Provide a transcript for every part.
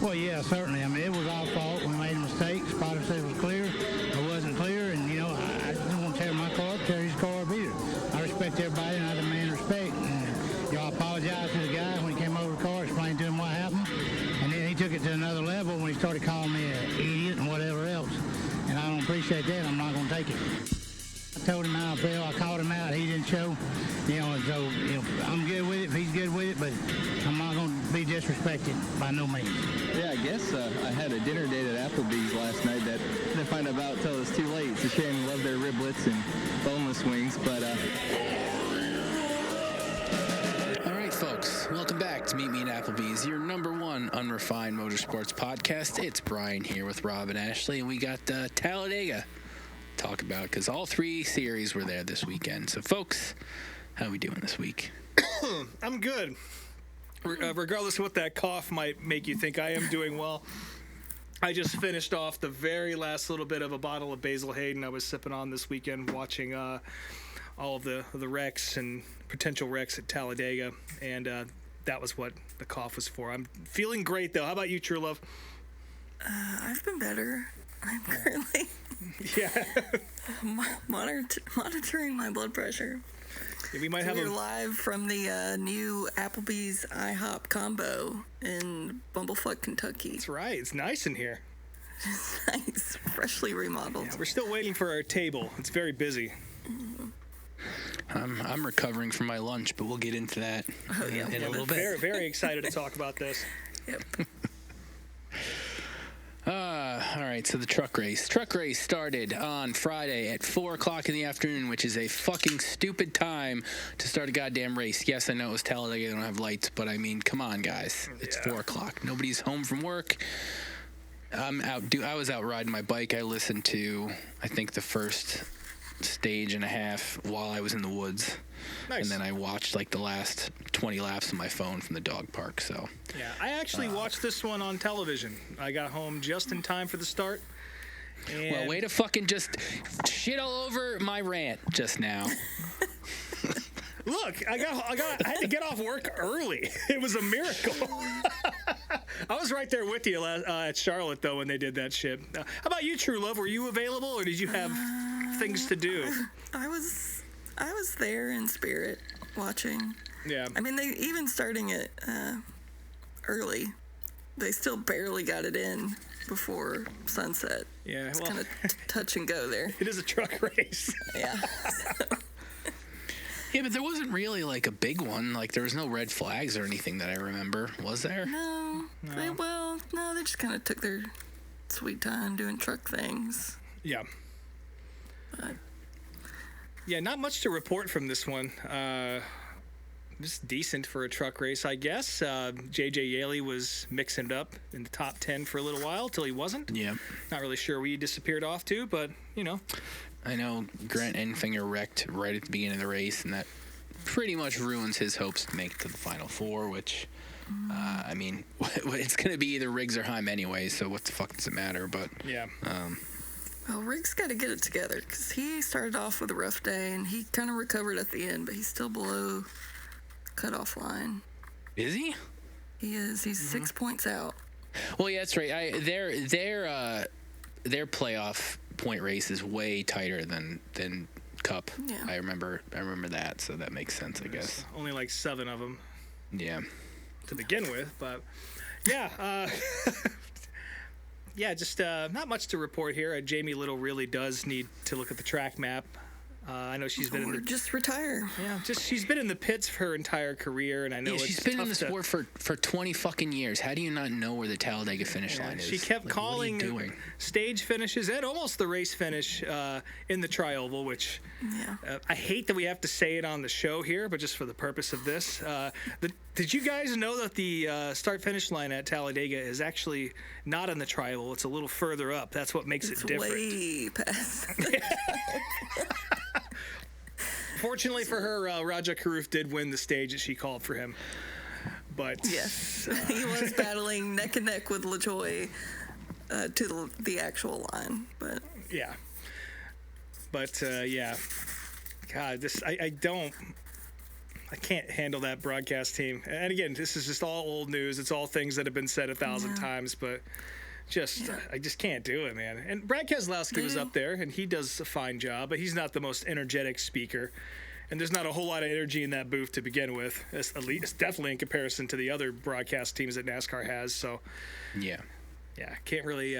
Well, yeah, certainly. I mean, it was our fault. We made a mistake. Spotter said it was clear. It wasn't clear, and, I didn't want to tear my car up, tear his car up either. I respect everybody, and I demand respect. And, I apologized to the guy when he came over the car, explained to him what happened, and then he took it to another level when he started calling me an idiot and whatever else. And I don't appreciate that. I'm not going to take it. I told him how I felt. I called him out. He didn't show. And so I'm good with it if he's good with it, but I'm not going to be disrespected by no means. Yeah, I guess I had a dinner date at Applebee's last night that I didn't find out until it was too late. It's a shame. Love their riblets and boneless wings, but... All right, folks. Welcome back to Meet Me at Applebee's, your number one unrefined motorsports podcast. It's Brian here with Rob and Ashley, and we got Talladega to talk about because all three series were there this weekend. So, folks, how are we doing this week? I'm good. Regardless of what that cough might make you think, I am doing well. I just finished off the very last little bit of a bottle of Basil Hayden I was sipping on this weekend, watching all of the wrecks and potential wrecks at Talladega, and that was what the cough was for. I'm feeling great, though. How about you, True Love? I've been better. I'm currently monitoring my blood pressure. Yeah, we might have We're live from the new Applebee's IHOP combo in Bumblefuck, Kentucky. That's right. It's nice in here. It's nice, freshly remodeled. Yeah, we're still waiting for our table. It's very busy. I'm recovering from my lunch, but we'll get into that in a little bit. Very, very excited to talk about this. Yep. All right, so the truck race. Truck race started on Friday at 4 o'clock in the afternoon, which is a fucking stupid time to start a goddamn race. Yes, I know it was Talladega, they don't have lights, but I mean, come on, guys. It's 4 o'clock. Nobody's home from work. I was out riding my bike. I listened to, I think, the first stage and a half while I was in the woods. Nice. And then I watched like the last 20 laps on my phone from the dog park. So yeah, I actually watched this one on television. I got home just in time for the start. And well, way to fucking just shit all over my rant just now. Look, I had to get off work early. It was a miracle. I was right there with you at Charlotte, though, when they did that shit. How about you, True Love? Were you available, or did you have things to do? I was there in spirit watching. Yeah. I mean, they even starting it early. They still barely got it in before sunset. Yeah, it's well, kind of touch and go there. It is a truck race. Yeah. Yeah, but there wasn't really like a big one. Like there was no red flags or anything that I remember. Was there? No. They just kind of took their sweet time doing truck things. Yeah. But yeah, not much to report from this one. Just decent for a truck race, I guess. J.J. Yaley was mixing it up in the top 10 for a little while till he wasn't. Yeah. Not really sure where he disappeared off to, but, I know Grant Enfinger wrecked right at the beginning of the race, and that pretty much ruins his hopes to make it to the Final Four, which, I mean, it's going to be either Riggs or Heim anyway, so what the fuck does it matter? But yeah. Well, Riggs got to get it together because he started off with a rough day, and he kind of recovered at the end, but he's still below cutoff line. Is he? He is. He's 6 points out. Well, yeah, that's right. Their playoff point race is way tighter than Cup. Yeah. I remember that, so that makes sense, I guess. Only like 7 of them. Yeah. To begin with, but yeah. Yeah, just not much to report here. Jamie Little really does need to look at the track map. I know she's been just retire. Yeah, she's been in the pits for her entire career, and I know she's it's been tough in the sport for 20 fucking years. How do you not know where the Talladega finish line is? She kept calling stage finishes and almost the race finish in the tri-oval, which I hate that we have to say it on the show here, but just for the purpose of this, did you guys know that the start-finish line at Talladega is actually not in the tri-oval? It's a little further up. That's what makes it different. Way past. Fortunately for her, Raja Karuf did win the stage that she called for him. But yes, he was battling neck and neck with LaJoy to the actual line. But yeah, God, this I don't. I can't handle that broadcast team. And again, this is just all old news. It's all things that have been said 1,000 times, but I just can't do it, man. And Brad Keselowski was up there, and he does a fine job, but he's not the most energetic speaker. And there's not a whole lot of energy in that booth to begin with, at least definitely in comparison to the other broadcast teams that NASCAR has. So, yeah, can't really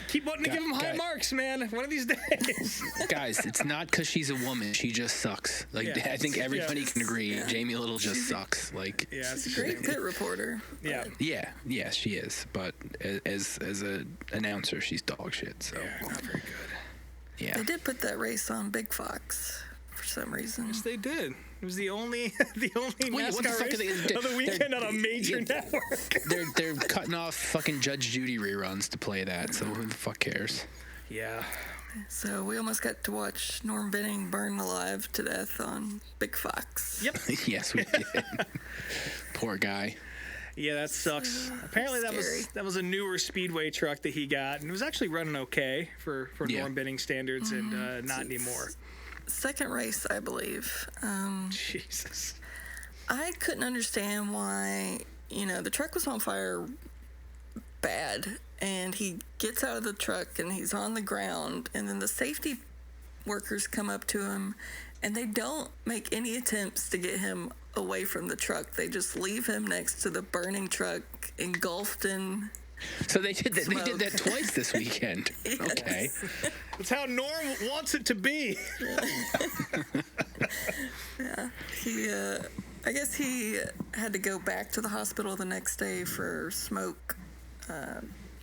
keep wanting to give him high marks, man. One of these days. Guys, it's not because she's a woman. She just sucks. I think everybody can agree. Jamie Little just sucks. She's a great pit reporter. Yeah, she is. But as an announcer, she's dog shit. So not very good. Yeah, they did put that race on Big Fox for some reason. Yes, they did. It was the only NASCAR race of the weekend on a major network. They're cutting off fucking Judge Judy reruns to play that, so who the fuck cares? Yeah. So we almost got to watch Norm Benning burn alive to death on Big Fox. Yep. Yes, we did. Poor guy. Yeah, that sucks. Apparently that was a newer speedway truck that he got, and it was actually running okay for Norm Benning standards, and not anymore. Second race, I believe. Jesus. I couldn't understand why, the truck was on fire bad, and he gets out of the truck and he's on the ground, and then the safety workers come up to him, and they don't make any attempts to get him away from the truck. They just leave him next to the burning truck, engulfed in So they did that. They did that twice this weekend. Yes. Okay. That's how Norm wants it to be. Yeah. I guess he had to go back to the hospital the next day for smoke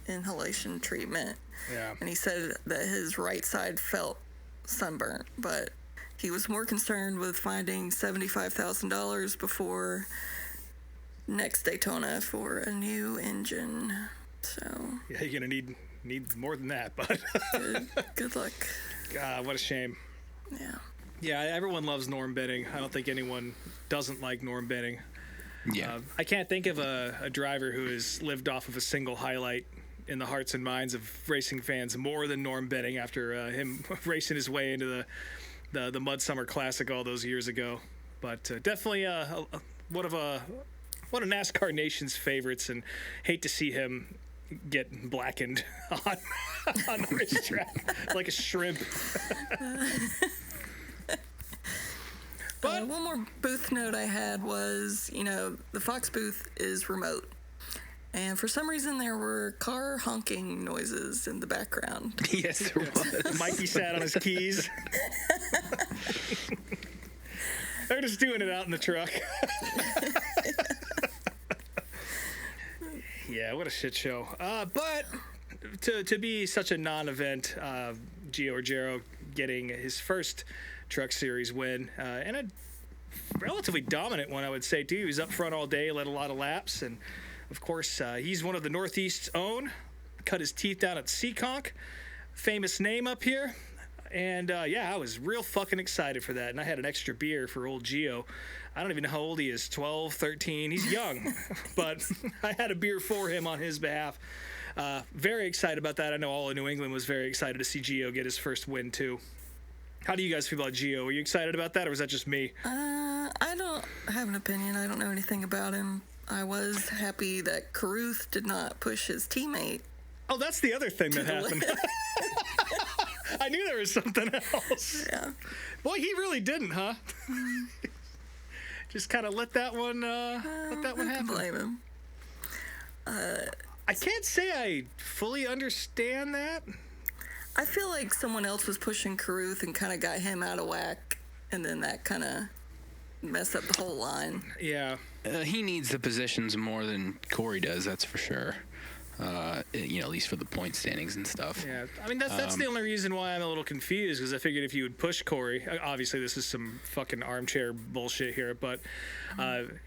inhalation treatment. Yeah. And he said that his right side felt sunburnt, but he was more concerned with finding $75,000 before next Daytona for a new engine. So yeah, you're gonna need more than that, but good luck. God, what a shame. Yeah. Yeah, everyone loves Norm Benning. I don't think anyone doesn't like Norm Benning. Yeah. I can't think of a driver who has lived off of a single highlight in the hearts and minds of racing fans more than Norm Benning after him racing his way into the Mud Summer Classic all those years ago. But definitely one of NASCAR Nation's favorites, and hate to see him get blackened on the racetrack like a shrimp. But one more booth note I had was, the Fox booth is remote. And for some reason, there were car honking noises in the background. Yes, there was. Mikey sat on his keys. They're just doing it out in the truck. Yeah, what a shit show. But to be such a non-event, Gio Ruggiero getting his first Truck Series win, and a relatively dominant one, I would say, too. He was up front all day, led a lot of laps, and of course, he's one of the Northeast's own. Cut his teeth down at Seekonk. Famous name up here. And, I was real fucking excited for that. And I had an extra beer for old Gio. I don't even know how old he is, 12, 13. He's young. But I had a beer for him on his behalf. Very excited about that. I know all of New England was very excited to see Gio get his first win, too. How do you guys feel about Gio? Were you excited about that, or was that just me? I don't have an opinion. I don't know anything about him. I was happy that Carruth did not push his teammate. Oh, that's the other thing that happened. I knew there was something else. Yeah. Boy, he really didn't, huh? Just kind of let that one happen. I can blame him. I can't say I fully understand that. I feel like someone else was pushing Carruth and kind of got him out of whack, and then that kind of messed up the whole line. Yeah. He needs the positions more than Corey does, that's for sure. At least for the point standings and stuff. Yeah, I mean, that's the only reason why I'm a little confused, because I figured if you would push Corey, obviously this is some fucking armchair bullshit here, but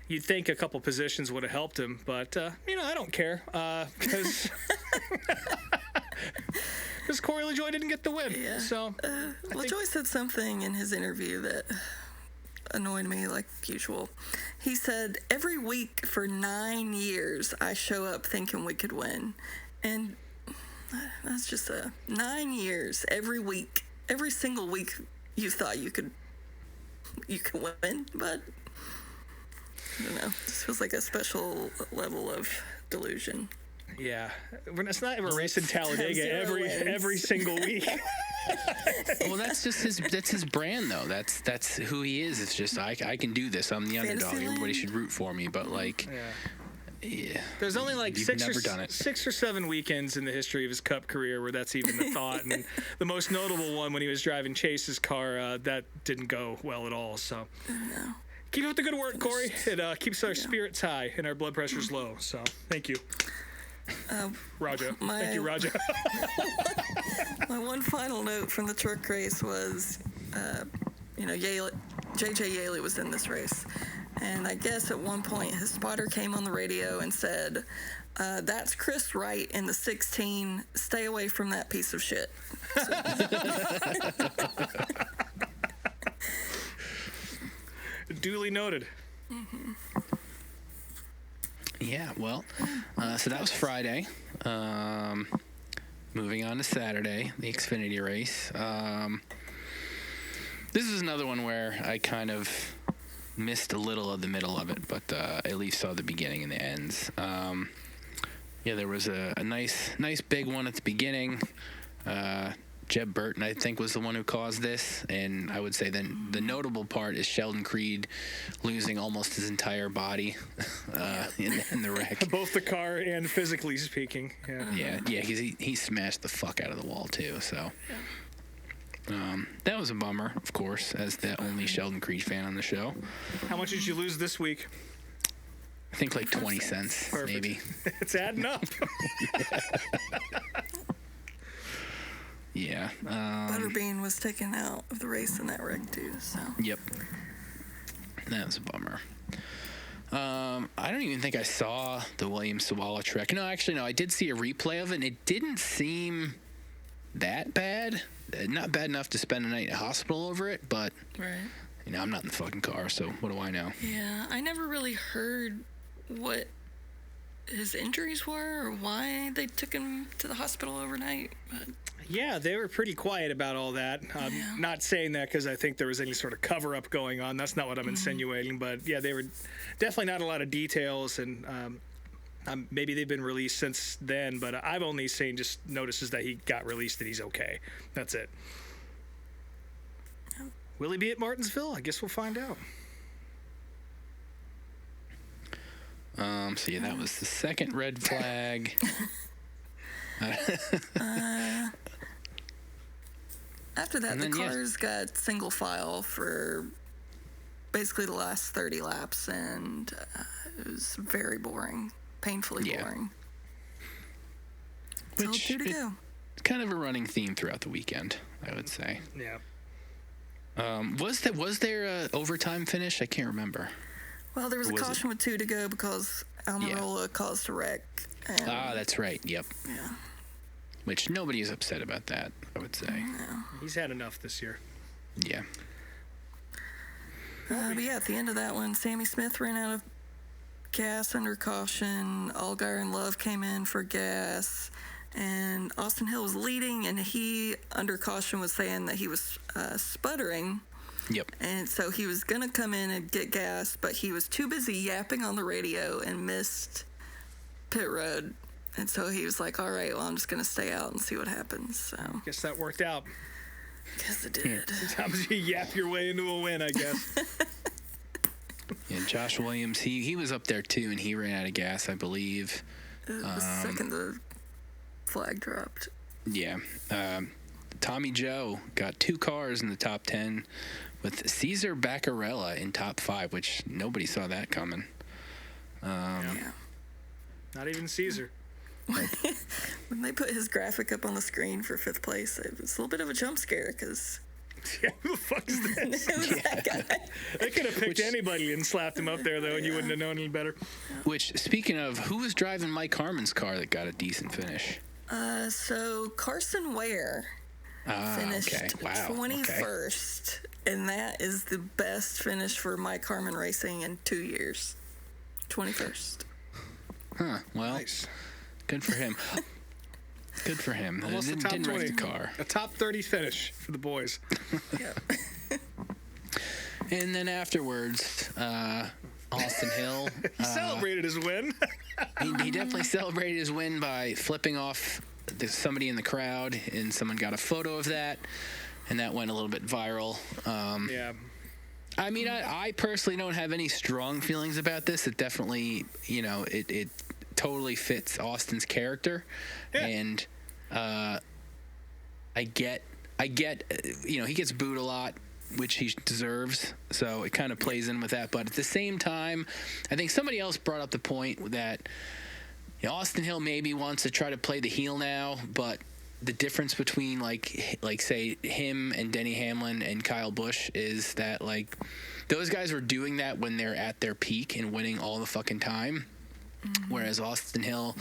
you'd think a couple positions would have helped him, but, I don't care, because Corey LaJoie didn't get the win. Yeah. So LaJoie said something in his interview that annoyed me like usual. He said, every week for 9 years, I show up thinking we could win. And that's just 9 years, every week. Every single week you thought you could you can win, but I don't know. This feels like a special level of delusion. Yeah, it's not ever racing Talladega Zero every wins. single week. Well, that's just his brand, though. That's who he is. It's just I can do this. I'm the underdog. Fantasyland. Everybody should root for me. But like, yeah, There's only like You've never done it. 6 or 7 weekends in the history of his Cup career where that's even the thought. And the most notable one when he was driving Chase's car, that didn't go well at all. So keep up the good work, Corey. It keeps our spirits high and our blood pressures low. So thank you. Raja. Thank you, Raja. My one final note from the truck race was, J.J. Yaley was in this race. And I guess at one point his spotter came on the radio and said, that's Chris Wright in the 16. Stay away from that piece of shit. Duly noted. yeah. Well, so that was Friday. Moving on to Saturday, the Xfinity race. This is another one where I kind of missed a little of the middle of it, but at least saw the beginning and the ends. There was a nice big one at the beginning. Jeb Burton, I think, was the one who caused this, and I would say then the notable part is Sheldon Creed losing almost his entire body in the wreck. Both the car and physically speaking. Yeah. Yeah, he smashed the fuck out of the wall too. So that was a bummer, of course, as the only Sheldon Creed fan on the show. How much did you lose this week? I think like 20 cents, Perfect. maybe. It's adding up. Yeah. Butterbean was taken out of the race in that wreck, too, so. Yep. That was a bummer. I don't even think I saw the Williams Sawala trek. No, actually, no. I did see a replay of it, and it didn't seem that bad. Not bad enough to spend a night in a hospital over it, but, Right. I'm not in the fucking car, so what do I know? Yeah, I never really heard what his injuries were or why they took him to the hospital overnight, but... Yeah, they were pretty quiet about all that. Not saying that because I think there was any sort of cover-up going on. That's not what I'm insinuating. But, yeah, they were definitely not a lot of details. And maybe they've been released since then. But I've only seen just notices that he got released, that he's okay. That's it. Will he be at Martinsville? I guess we'll find out. So, yeah, that was the second red flag. After that, And the then, yeah. cars got single file for basically the last 30 laps, and it was very boring, painfully Yeah. boring. Still Which 2 to go. It's kind of a running theme throughout the weekend, I would say. Yeah. Was there a overtime finish? I can't remember. Well, there was a was it? caution with 2 to go because Almirola caused a wreck. And, That's right. Yep. yeah. Which nobody is upset about that, I would say. He's had enough this year. Yeah. But yeah, at the end of that one, Sammy Smith ran out of gas under caution. Allgaier and Love came in for gas. And Austin Hill was leading, and he, under caution, was saying that he was sputtering. Yep. And so he was going to come in and get gas, but he was too busy yapping on the radio and missed pit road. And so he was like, all right, well, I'm just going to stay out and see what happens. So, Guess that worked out. guess it did. Sometimes you yap your way into a win, I guess. Yeah, Josh Williams, he was up there too, and he ran out of gas, I believe. The second the flag dropped. Yeah. Tommy Joe got 2 cars in the top 10 with Cesar Baccarella in top 5, which nobody saw that coming. Yeah. Not even Caesar. When they put his graphic up on the screen for 5th place, it was a little bit of a jump scare because Yeah, who the fuck is this? it was that guy. They could have picked anybody and slapped him up there, though, and you wouldn't have known any better. Which, speaking of, who was driving Mike Harmon's car that got a decent finish? So Carson Ware finished okay. Wow. 21st, and that is the best finish for Mike Harmon Racing in 2 years. 21st. Huh. Well, Nice. good for him. Good for him. Almost a Didn't top wreck 20. the car. A top 30 finish for the boys. Yeah. And then afterwards, Austin Hill. He celebrated his win. He definitely celebrated his win by flipping off somebody in the crowd, and someone got a photo of that, and that went a little bit viral. Yeah. I mean, I personally don't have any strong feelings about this. It definitely, it totally fits Austin's character, and I get, he gets booed a lot, which he deserves, so it kind of plays in with that. But at the same time, I think somebody else brought up the point that Austin Hill maybe wants to try to play the heel now, but the difference between like say him and Denny Hamlin and Kyle Busch is that like those guys were doing that when they're at their peak and winning all the fucking time, whereas Austin Hill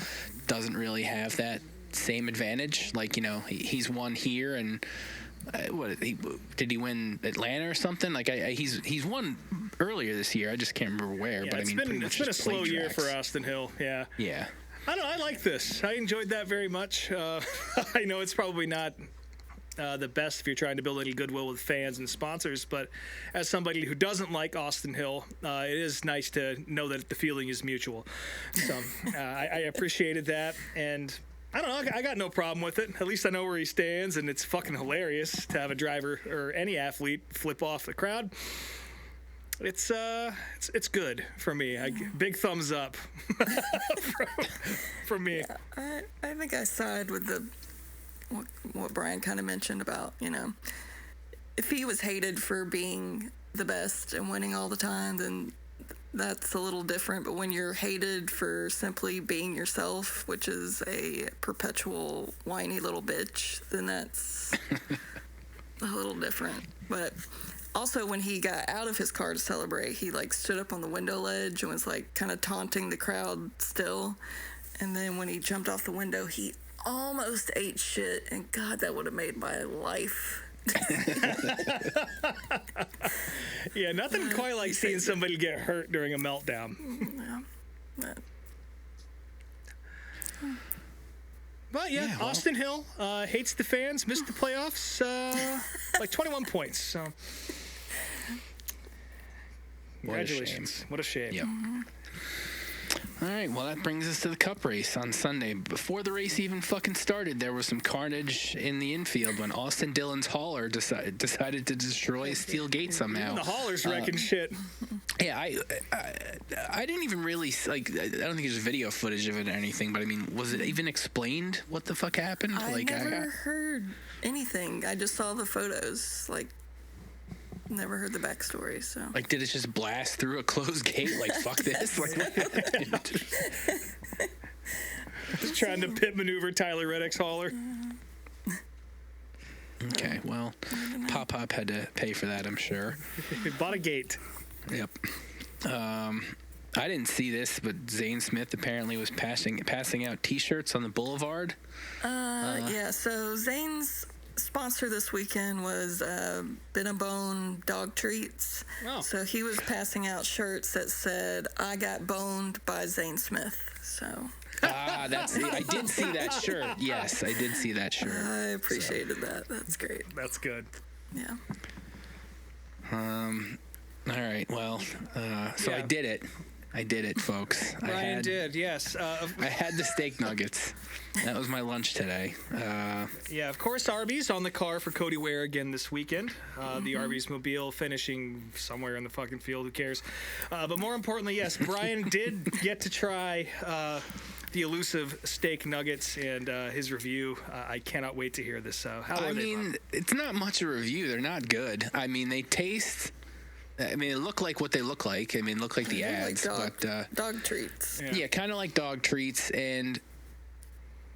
doesn't really have that same advantage. Like, he's won here, and did he win Atlanta or something? Like he's won earlier this year. I just can't remember where. Yeah, but it's been a slow year for Austin Hill. Yeah. Yeah. I don't know. I like this. I enjoyed that very much. I know it's probably not the best if you're trying to build any goodwill with fans and sponsors, but as somebody who doesn't like Austin Hill, it is nice to know that the feeling is mutual. So I appreciated that, and I don't know. I got no problem with it. At least I know where he stands, and it's fucking hilarious to have a driver or any athlete flip off the crowd. It's good for me. Big thumbs up from me. Yeah, I think I side with what Brian kind of mentioned about, if he was hated for being the best and winning all the time, then that's a little different. But when you're hated for simply being yourself, which is a perpetual whiny little bitch, then that's a little different. But also, when he got out of his car to celebrate, he stood up on the window ledge and was kind of taunting the crowd still. And then when he jumped off the window, he almost ate shit. And God, that would have made my life. Yeah, nothing quite like seeing somebody get hurt during a meltdown. Yeah. But yeah, well, Austin Hill hates the fans, missed the playoffs, 21 points. So congratulations. What a shame. Yep. All right, well, that brings us to the Cup race on Sunday. Before the race even fucking started, there was some carnage in the infield when Austin Dillon's hauler decided to destroy a steel gate somehow. Even the hauler's wrecking shit. Yeah, I didn't even really, I don't think there's video footage of it or anything, but I mean, was it even explained what the fuck happened? I never heard anything. I just saw the photos, never heard the backstory, so. Did it just blast through a closed gate? Fuck this? Just trying to pit maneuver Tyler Reddick's hauler. Okay, well, Pop had to pay for that, I'm sure. He bought a gate. Yep. I didn't see this, but Zane Smith apparently was passing out T-shirts on the boulevard. Yeah, so Zane's sponsor this weekend was Bone Dog Treats. Oh. So he was passing out shirts that said, "I got boned by Zane Smith." So. That's it. I did see that shirt. Yes, I did see that shirt. I appreciated that. That's great. That's good. Yeah. All right. Well, so Yeah. I did it, folks. Ryan did, yes. I had the steak nuggets. That was my lunch today. Yeah, of course, Arby's on the car for Cody Ware again this weekend. The Arby's Mobile finishing somewhere in the fucking field. Who cares? But more importantly, yes, Brian did get to try the elusive steak nuggets and his review. I cannot wait to hear this. How are they, Bob? It's not much a review. They're not good. I mean, they taste... they look like what they look like. Look like the ads. Dog treats. Yeah, kind of like dog treats. And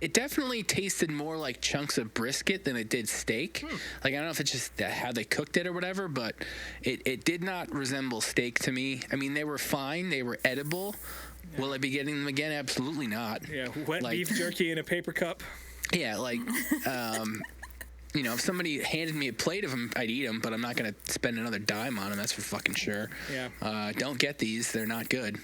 it definitely tasted more like chunks of brisket than it did steak. I don't know if it's just how they cooked it or whatever, but it did not resemble steak to me. They were fine. They were edible. Yeah. Will I be getting them again? Absolutely not. Yeah, wet beef jerky in a paper cup. Yeah, if somebody handed me a plate of them, I'd eat them, but I'm not going to spend another dime on them. That's for fucking sure. Yeah. Don't get these. They're not good.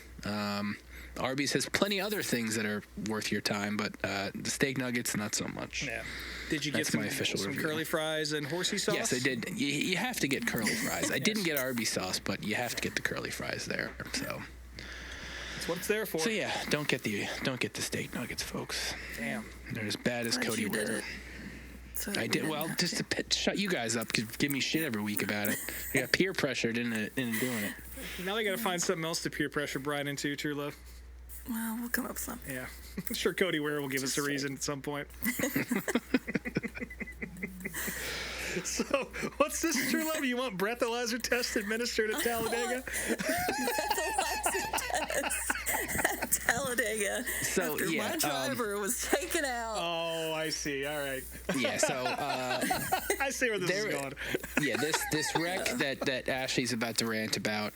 Arby's has plenty of other things that are worth your time, but the steak nuggets, not so much. Yeah. Did you get That's my official some review. curly fries and horsey sauce? Yes, I did. You have to get curly fries. I didn't get Arby's sauce, but you have to get the curly fries there. So That's what it's there for. So yeah, don't get the steak nuggets, folks. Damn. They're as bad as Glad Cody you did Ware. it. So I we did didn't well have just to shut you guys up. 'Cause give me shit every week about it. I got peer pressured into doing it. Now we got to find something else to peer pressure Brian into, True Love. Well, we'll come up with something. Yeah. I'm sure Cody Ware will give us a reason at some point. So, what's this, True Love? You want breathalyzer test administered at Talladega? At Talladega. So, after yeah, my driver was taken out. Oh, I see. All right. Yeah, so I see where this is going. yeah, this wreck that Ashley's about to rant about.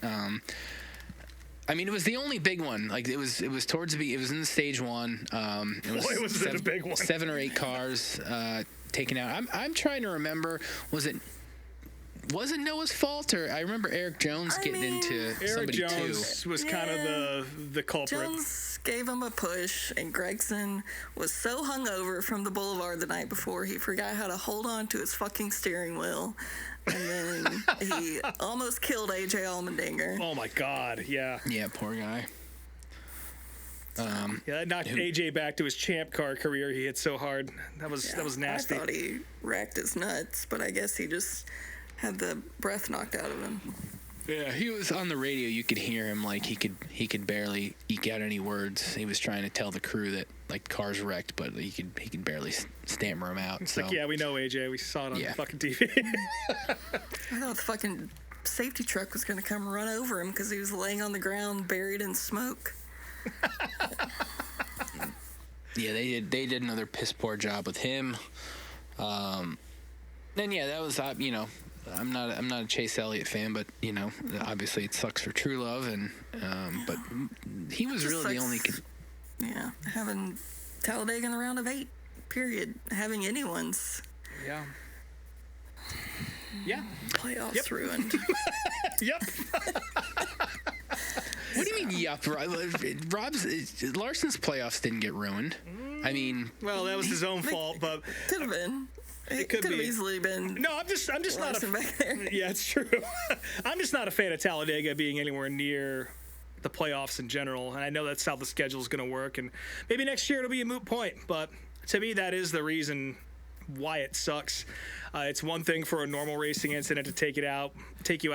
I mean, it was the only big one. Like it was towards the it was in the stage one. Boy, was it a big one. 7 or 8 cars taken out. I'm trying to remember. Was it Noah's fault, or I remember Eric Jones getting into Eric somebody Jones too. was kind of the culprit. Jones gave him a push, and Gregson was so hungover from the boulevard the night before, he forgot how to hold on to his fucking steering wheel. And then he almost killed AJ Allmendinger. Oh my God! Yeah. Yeah, poor guy. Yeah, that knocked AJ back to his champ car career. He hit so hard. That was nasty. I thought he racked his nuts, but I guess he just had the breath knocked out of him. Yeah, he was on the radio. You could hear him like he could barely eke out any words. He was trying to tell the crew that like the car's wrecked, but he could barely stammer them out. It's so like, yeah, we know AJ. We saw it on Yeah. fucking TV. I thought the fucking safety truck was going to come run over him because he was laying on the ground buried in smoke. yeah, they did another piss poor job with him. Then yeah, that was I'm not a Chase Elliott fan, but obviously it sucks for True Love, and but he was Just really the only. Yeah, having Talladega in the round of 8, period. Having anyone's Yeah. Yeah. playoffs ruined. Yep. What do you mean? Yup, Larson's playoffs didn't get ruined. I mean, Well, that was his own fault, but Could have been. It could could have be. easily been. no, I'm just not Larson back there. Yeah, it's true. I'm just not a fan of Talladega being anywhere near the playoffs in general, and I know that's how the schedule is going to work, and maybe next year it'll be a moot point, but to me that is the reason why it sucks. It's one thing for a normal racing incident to take you out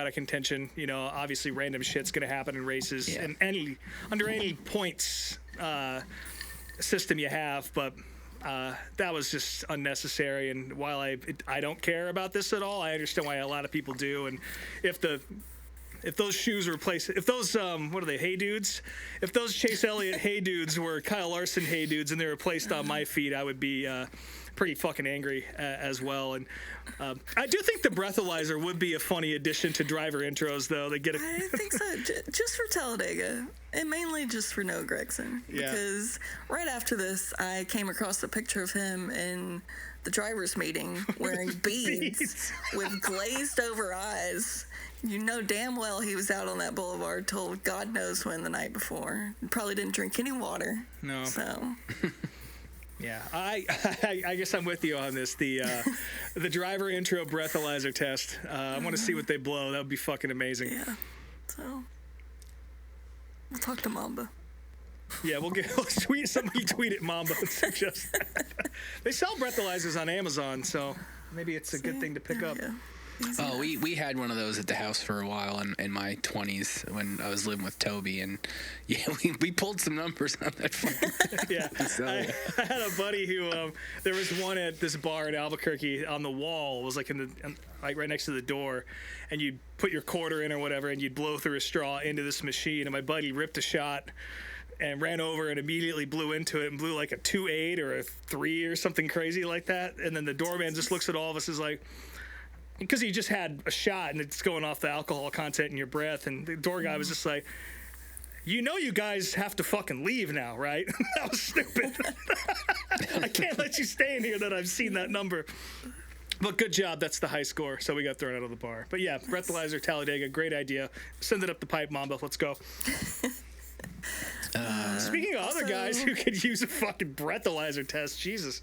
of contention. Obviously random shit's going to happen in races and under any points system you have, but that was just unnecessary. And while I don't care about this at all, I understand why a lot of people do. And if those shoes were placed, if those what are they, hey dudes? If those Chase Elliott hey dudes were Kyle Larson hey dudes and they were placed on my feet, I would be pretty fucking angry as well. And I do think the breathalyzer would be a funny addition to driver intros, though. They get I think so, just for Talladega, and mainly just for Noah Gregson. Yeah. Because right after this, I came across a picture of him in the drivers' meeting wearing beads with glazed over eyes. You know damn well he was out on that boulevard till God knows when the night before. Probably didn't drink any water. No. So Yeah, I guess I'm with you on this. The driver intro breathalyzer test. I want to see what they blow. That would be fucking amazing. yeah. So we'll talk to Mamba. Yeah, let's tweet somebody. Tweet at Mamba and suggest that. They sell breathalyzers on Amazon, so maybe it's a good thing to pick up. Yeah. Easy oh, enough. we had one of those at the house for a while in my 20s when I was living with Toby, and yeah, we pulled some numbers on that phone. Yeah, So, I had a buddy who there was one at this bar in Albuquerque on the wall. It was like like right next to the door, and you'd put your quarter in or whatever, and you'd blow through a straw into this machine. And my buddy ripped a shot and ran over and immediately blew into it and blew like a 2.8 or a 3 or something crazy like that. And then the doorman just looks at all of us as like, because he just had a shot and it's going off the alcohol content in your breath. And the door guy was just like, you guys have to fucking leave now, right? That was stupid. I can't let you stay in here that I've seen that number. But good job. That's the high score. So we got thrown out of the bar. But yeah, breathalyzer, Talladega, great idea. Send it up the pipe, Mamba. Let's go. Speaking of other guys who could use a fucking breathalyzer test, Jesus.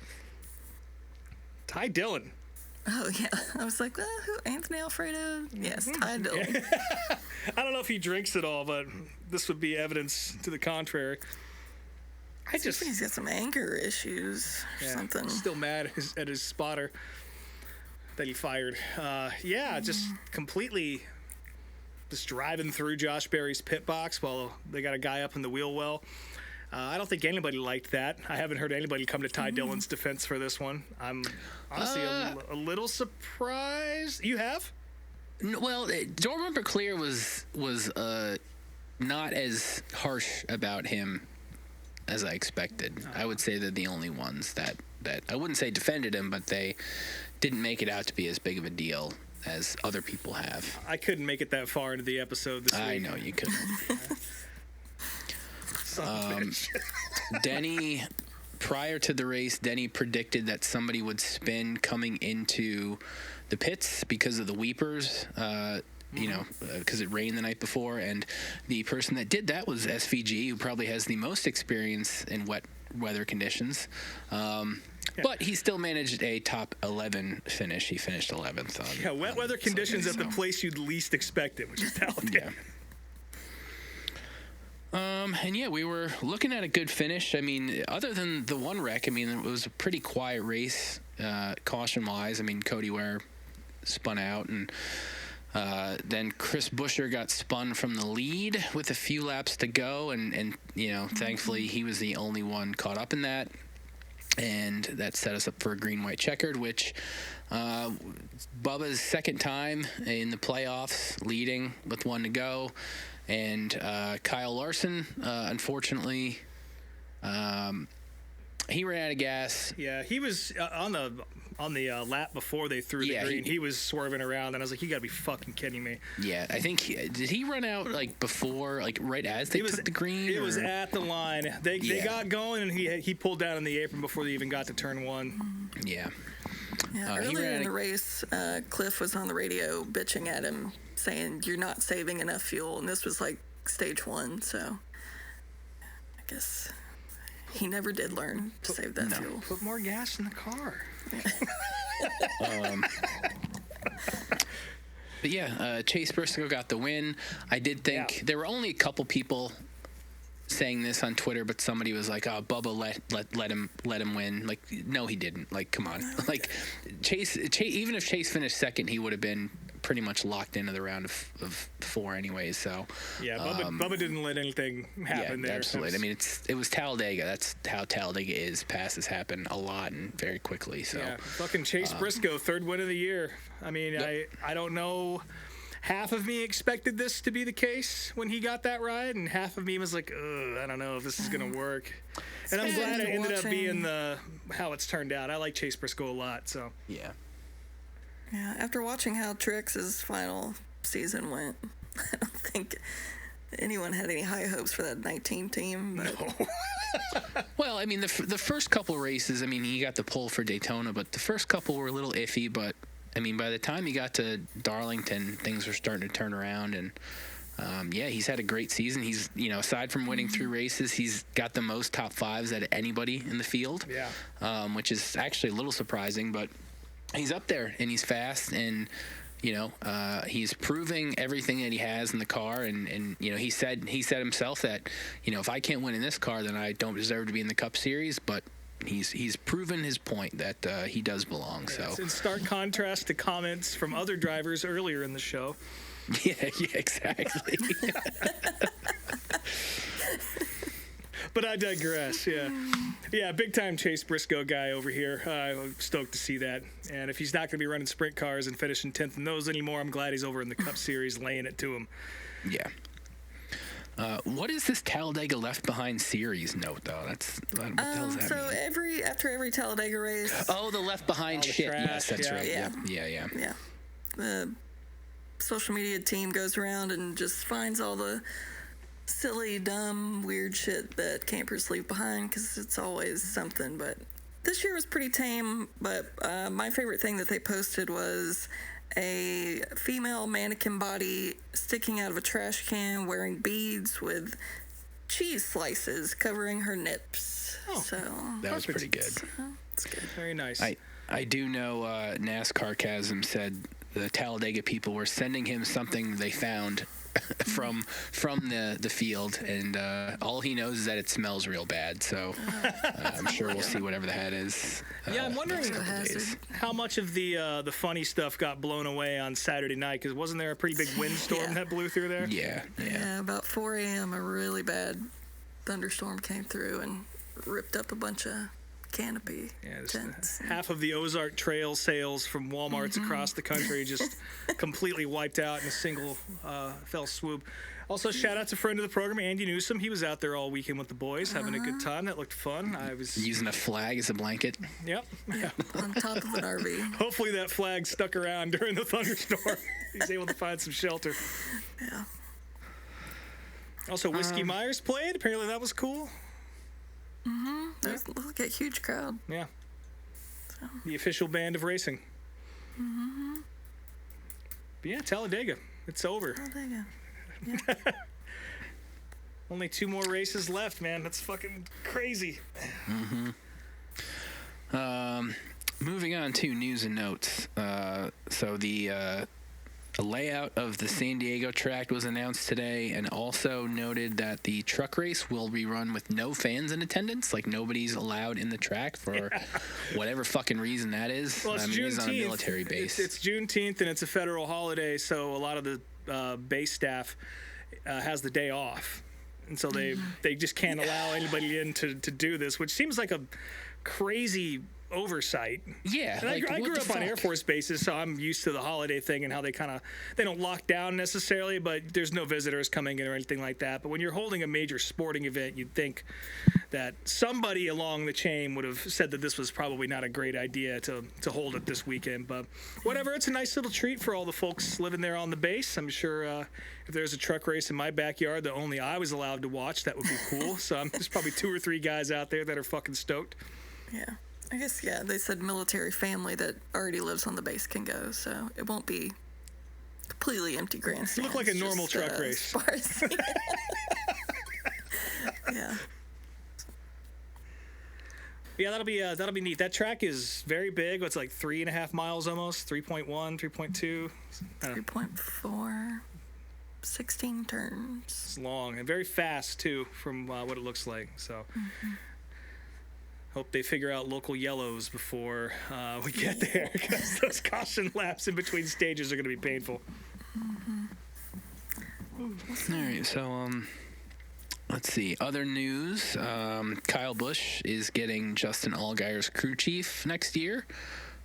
Ty Dillon. Oh, yeah. I was like, who? Anthony Alfredo? Yes, Ty Dillon. I don't know if he drinks at all, but this would be evidence to the contrary. I think he's got some anger issues or something. Still mad at his spotter that he fired. Just completely just driving through Josh Berry's pit box while they got a guy up in the wheel well. I don't think anybody liked that. I haven't heard anybody come to Ty Dillon's defense for this one. I'm honestly a little surprised. You have? Well, Jordan Rupert Clear was not as harsh about him as I expected. I would say they're the only ones that I wouldn't say defended him, but they didn't make it out to be as big of a deal as other people have. I couldn't make it that far into the episode this week. I know you couldn't. Denny, prior to the race, Denny predicted that somebody would spin coming into the pits because of the weepers, because it rained the night before. And the person that did that was SVG, who probably has the most experience in wet weather conditions. But he still managed a top 11 finish. He finished 11th. Wet weather conditions at the place you'd least expect it, which is Talladega. We were looking at a good finish. I mean, other than the one wreck, I mean, it was a pretty quiet race, caution-wise. I mean, Cody Ware spun out, and then Chris Buescher got spun from the lead with a few laps to go, and thankfully he was the only one caught up in that, and that set us up for a green-white checkered, which Bubba's second time in the playoffs, leading with one to go. And Kyle Larson, unfortunately, he ran out of gas. Yeah, he was on the lap before they threw the green. He was swerving around, and I was like, "You got to be fucking kidding me!" Yeah, I think did he run out before, right as they took the green? It was at the line. They got going, and he pulled down in the apron before they even got to turn one. Yeah. Yeah, earlier in the race, Cliff was on the radio bitching at him, saying, "You're not saving enough fuel," and this was like stage 1, so I guess he never did learn to save that fuel. Put more gas in the car. But Chase Briscoe got the win. I did think there were only a couple people saying this on Twitter, but somebody was like, "Oh, Bubba let him win." Like, no, he didn't. Like, come on. Like, Chase, even if Chase finished second, he would have been pretty much locked into the round of 4 anyways. So Bubba didn't let anything happen there. Absolutely. I mean, it was Talladega. That's how Talladega is. Passes happen a lot and very quickly. So fucking Chase Briscoe, 3rd win of the year. I mean, I don't know. Half of me expected this to be the case when he got that ride, and half of me was like, "Ugh, I don't know if this is gonna work." And I'm glad it ended up being how it's turned out. I like Chase Briscoe a lot. So yeah. After watching how Truex's final season went, I don't think anyone had any high hopes for that 19 team. But. No. Well, I mean, the first couple races, I mean, he got the pole for Daytona, but the first couple were a little iffy. But I mean, by the time he got to Darlington, things were starting to turn around, and he's had a great season. He's, aside from winning 3 races, he's got the most top 5s out of anybody in the field. Yeah. Which is actually a little surprising, but he's up there and he's fast, and he's proving everything that he has in the car, and he said himself that if I can't win in this car, then I don't deserve to be in the Cup Series, but he's proven his point that he does belong. So it's in stark contrast to comments from other drivers earlier in the show. Yeah, exactly. But I digress. Yeah, big time Chase Briscoe guy over here. I'm stoked to see that. And if he's not going to be running sprint cars and finishing 10th in those anymore, I'm glad he's over in the Cup Series laying it to him. Yeah. What is this Talladega Left Behind series note, though? What the hell does that mean? After every Talladega race. Oh, the Left Behind shit. Trash, yes, that's right. Yeah. The social media team goes around and just finds all the silly, dumb, weird shit that campers leave behind, because it's always something. But this year was pretty tame. But my favorite thing that they posted was a female mannequin body sticking out of a trash can wearing beads with cheese slices covering her nips. That was pretty good. It's good. Very nice. I do know NASCAR Chasm said the Talladega people were sending him something they found from the field, and all he knows is that it smells real bad. So I'm sure we'll see whatever the hat is. Yeah, I'm wondering next couple days. how much of the funny stuff got blown away on Saturday night, because wasn't there a pretty big windstorm that blew through there? Yeah. Yeah, about 4 a.m. a really bad thunderstorm came through and ripped up a bunch of canopy tents. Half of the Ozark Trail sales from Walmarts across the country just completely wiped out in a single fell swoop. Also, shout out to friend of the program, Andy Newsom. He was out there all weekend with the boys, having a good time. That looked fun. I was using a flag as a blanket. Yep. Yeah. On top of an RV. Hopefully that flag stuck around during the thunderstorm. He's able to find some shelter. Yeah. Also, Whiskey Myers played. Apparently that was cool. Look at huge crowd. Yeah. The official band of racing. But yeah, Talladega. It's over. Oh, there you go. Only 2 more races left, man. That's fucking crazy. Moving on to news and notes. So the layout of the San Diego track was announced today, and also noted that the truck race will be run with no fans in attendance. Like, nobody's allowed in the track for whatever fucking reason that is. Well, it's Juneteenth. It's on a military base. It's Juneteenth, and it's a federal holiday, so a lot of the base staff has the day off. And so they just can't allow anybody in to do this, which seems like a crazy oversight. Yeah, and I grew up on Air Force bases, so I'm used to the holiday thing and how they don't lock down necessarily, but there's no visitors coming in or anything like that. But when you're holding a major sporting event, you'd think that somebody along the chain would have said that this was probably not a great idea to hold it this weekend. But whatever, it's a nice little treat for all the folks living there on the base. I'm sure if there's a truck race in my backyard that only I was allowed to watch, that would be cool. So there's probably 2 or 3 guys out there that are fucking stoked. Yeah. I guess, yeah, they said military family that already lives on the base can go, so it won't be completely empty grandstands. You look like a normal truck race. Sparse. Yeah. Yeah, that'll be neat. That track is very big. It's like 3.5 miles almost, 3.1, 3.2. 3.4, 16 turns. It's long and very fast too, from what it looks like. So. Hope they figure out local yellows before we get there, because those caution laps in between stages are going to be painful. All right, so let's see. Other news: Kyle Busch is getting Justin Allgaier's crew chief next year,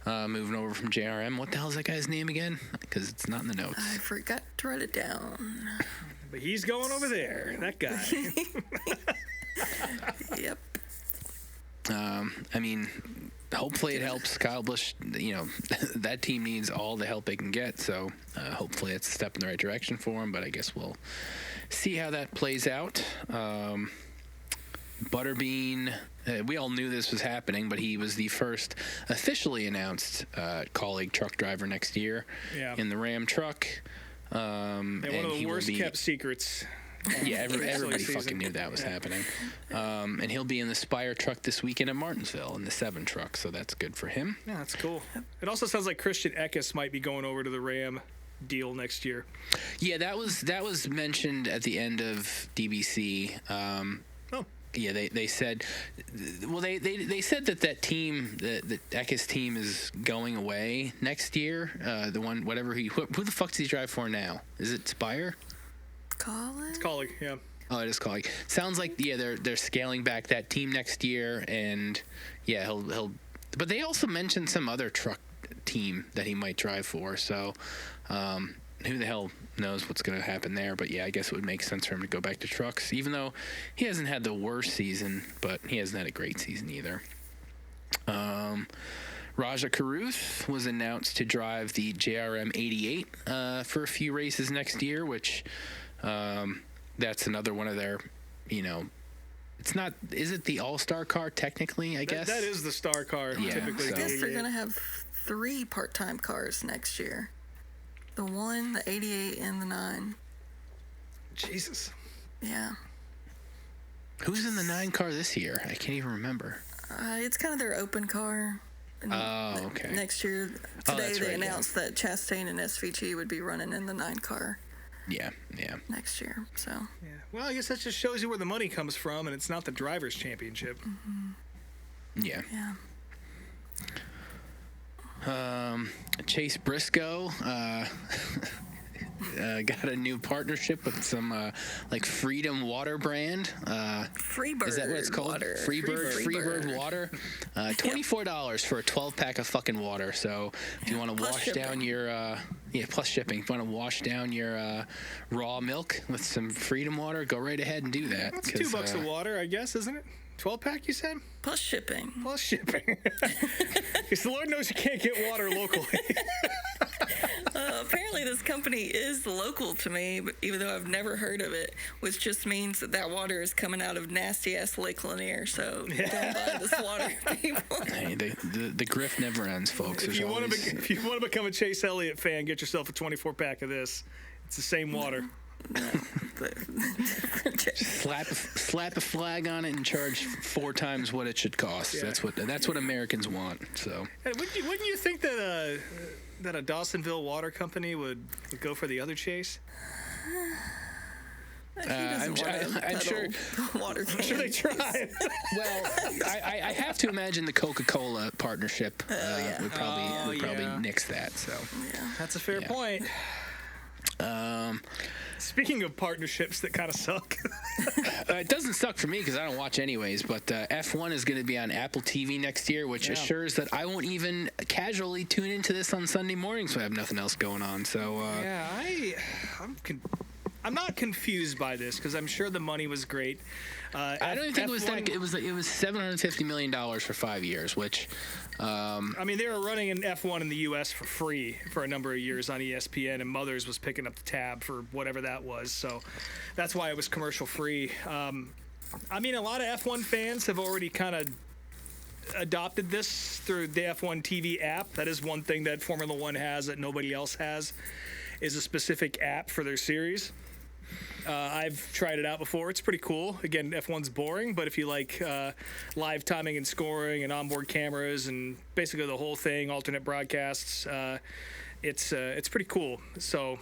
moving over from JRM. What the hell is that guy's name again? Because it's not in the notes. I forgot to write it down. But he's going over there. That guy. Yep. I mean, hopefully it helps Kyle Busch. You know, that team needs all the help they can get. So hopefully it's a step in the right direction for him. But I guess we'll see how that plays out. Butterbean, we all knew this was happening, but he was the first officially announced colleague truck driver next year in the Ram truck. One of the worst kept secrets. Yeah, everybody fucking knew that was happening. And he'll be in the Spire truck this weekend at Martinsville in the 7 truck, so that's good for him. Yeah, that's cool. It also sounds like Christian Eckes might be going over to the Ram deal next year. Yeah, that was mentioned at the end of DBC. Yeah, they said, well, they said that team, the Eckes team, is going away next year. The one, whatever who the fuck does he drive for now? Is it Spire? It's Colleague, yeah. Oh, it is Colleague. Sounds like they're scaling back that team next year, and yeah, he'll. But they also mentioned some other truck team that he might drive for. So, who the hell knows what's going to happen there? But yeah, I guess it would make sense for him to go back to trucks, even though he hasn't had the worst season, but he hasn't had a great season either. Raja Caruth was announced to drive the JRM 88 for a few races next year, which that's another one of their, it's not, is it the all-star car technically, I guess? That is the star car, typically. I guess they're going to have 3 part-time cars next year. The 1, the 88, and the 9. Jesus. Yeah. Who's in the 9 car this year? I can't even remember. It's kind of their open car. And okay. Next year, Oh, today that's they right, yeah. announced that Chastain and SVG would be running in the 9 car Yeah. next year. So Yeah. Well, I guess that just shows you where the money comes from, and it's not the drivers' championship. Yeah. yeah. Chase Briscoe got a new partnership with some like Freedom Water brand. Freebird. Is that what it's called? Water. Freebird Water. $24 for a 12-pack of fucking water. So if you want to Plus wash shipping. down your plus shipping. If you want to wash down your raw milk with some Freedom Water, go right ahead and do that. That's 'cause, $2 a water, I guess, isn't it? 12-pack, you said? Plus shipping. Plus shipping. Because the Lord knows you can't get water locally. Apparently, this company is local to me, but even though I've never heard of it, which just means that water is coming out of nasty ass Lake Lanier. So don't buy this water, people. Hey, the grift never ends, folks. If There's you want always- to become a Chase Elliott fan, get yourself a 24-pack of this. It's the same water. slap a flag on it and charge 4 times what it should cost. Yeah. That's what Americans want. So Hey, wouldn't you think that a Dawsonville water company would go for the other Chase? I'm sure. Water I'm sure they tried. Well, I have to imagine the Coca-Cola partnership would probably nix that. So That's a fair Yeah. point. Speaking of partnerships that kind of suck. it doesn't suck for me because I don't watch anyways. But F1 is going to be on Apple TV next year, which assures that I won't even casually tune into this on Sunday mornings when I have nothing else going on. So Yeah, I'm not confused by this because I'm sure the money was great. I don't think it was that. It was $750 million for 5 years, which. I mean, they were running an F1 in the U.S. for free for a number of years on ESPN, and Mothers was picking up the tab for whatever that was. So that's why it was commercial free. I mean, a lot of F1 fans have already kind of adopted this through the F1 TV app. That is one thing that Formula One has that nobody else has, is a specific app for their series. I've tried it out before. It's pretty cool. Again, F1's boring, but if you like live timing and scoring and onboard cameras and basically the whole thing, alternate broadcasts, it's pretty cool. So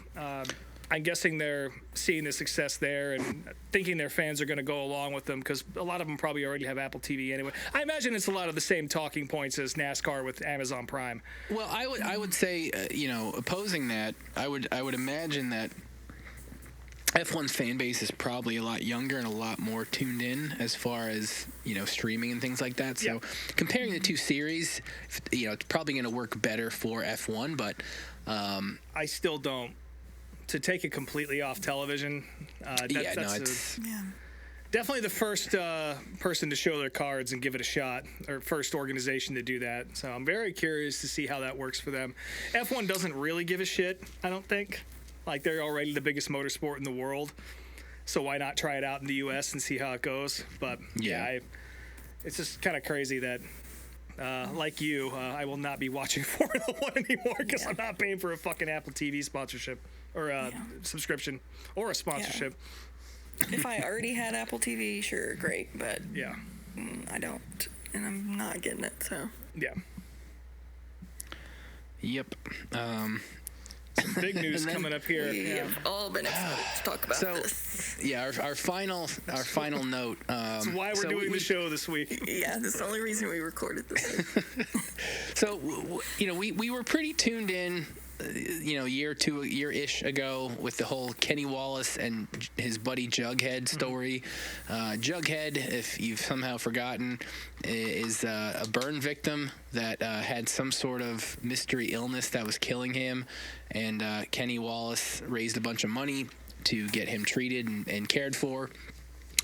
I'm guessing they're seeing the success there and thinking their fans are going to go along with them because a lot of them probably already have Apple TV anyway. I imagine it's a lot of the same talking points as NASCAR with Amazon Prime. Well, I would say opposing that, I would imagine that F1's fan base is probably a lot younger and a lot more tuned in as far as, streaming and things like that. So comparing the two series, it's probably going to work better for F1, but I still don't. To take it completely off television, it's definitely the first person to show their cards and give it a shot, or first organization to do that. So I'm very curious to see how that works for them. F1 doesn't really give a shit, I don't think. Like, they're already the biggest motorsport in the world, so why not try it out in the U.S. and see how it goes? But, it's just kind of crazy that, like you, I will not be watching Formula One anymore because I'm not paying for a fucking Apple TV sponsorship or subscription or a sponsorship. If I already had Apple TV, sure, great, but I don't, and I'm not getting it, so. Yeah. Yep. Some big news coming up here. We have all been excited to talk about this. Yeah, our final note. That's why we're doing the show this week. Yeah, that's the only reason we recorded this week. So, we were pretty tuned in, year-ish ago with the whole Kenny Wallace and his buddy Jughead story. Jughead, if you've somehow forgotten, is a burn victim that had some sort of mystery illness that was killing him, and Kenny Wallace raised a bunch of money to get him treated and cared for.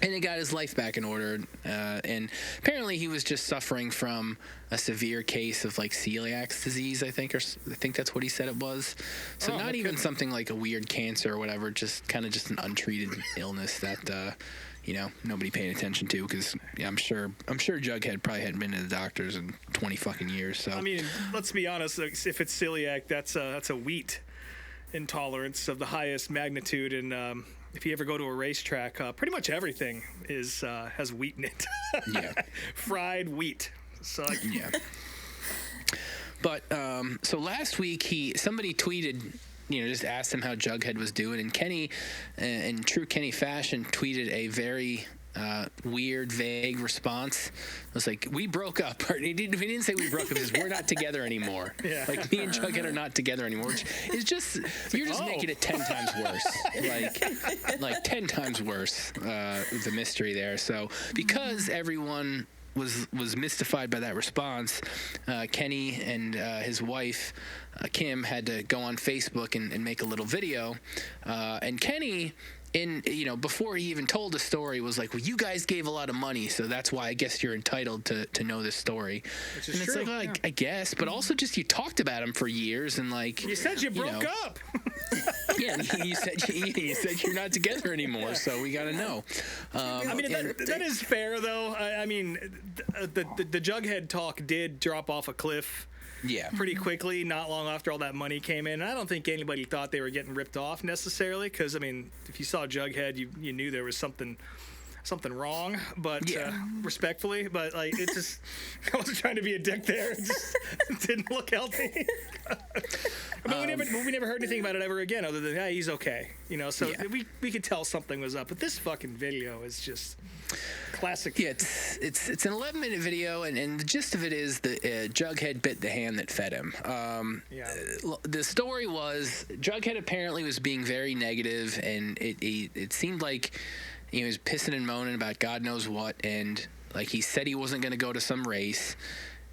And it got his life back in order, and apparently he was just suffering from a severe case of celiac disease, I think that's what he said it was. So not even something like a weird cancer or whatever, just an untreated illness that nobody paid attention to because I'm sure Jughead probably hadn't been to the doctors in 20 fucking years. So I mean, let's be honest. If it's celiac, that's a wheat intolerance of the highest magnitude, and if you ever go to a racetrack, pretty much everything has wheat in it. Yeah. Fried wheat. So But so last week somebody tweeted, just asked him how Jughead was doing, and Kenny, in true Kenny fashion, tweeted a very weird, vague response. It was like, we broke up. He didn't say we broke up. He says, we're not together anymore. Yeah. Like, me and Jughead are not together anymore. Which is just, you're just making it 10 times worse. Like 10 times worse, the mystery there. So, because everyone was mystified by that response, Kenny and his wife, Kim, had to go on Facebook and make a little video. And Kenny, before he even told the story, was like, well, you guys gave a lot of money, so that's why I guess you're entitled to know this story. Which is and it's true. like, I guess, but also just you talked about him for years, and like, you said you broke up. Yeah, you said you're not together anymore, so we got to know. I mean, that is fair, though. I mean, the Jughead talk did drop off a cliff. Yeah. Pretty quickly, not long after all that money came in. And I don't think anybody thought they were getting ripped off necessarily, because, I mean, if you saw Jughead, you knew there was something wrong, but respectfully, but like, it just, I wasn't trying to be a dick there. It just didn't look healthy. I mean, we never heard anything about it ever again, other than, hey, he's okay, so we could tell something was up. But this fucking video is just classic. Yeah, it's an 11-minute video, and the gist of it is that Jughead bit the hand that fed him. The story was Jughead apparently was being very negative, and it seemed like he was pissing and moaning about God knows what, and like he said he wasn't going to go to some race,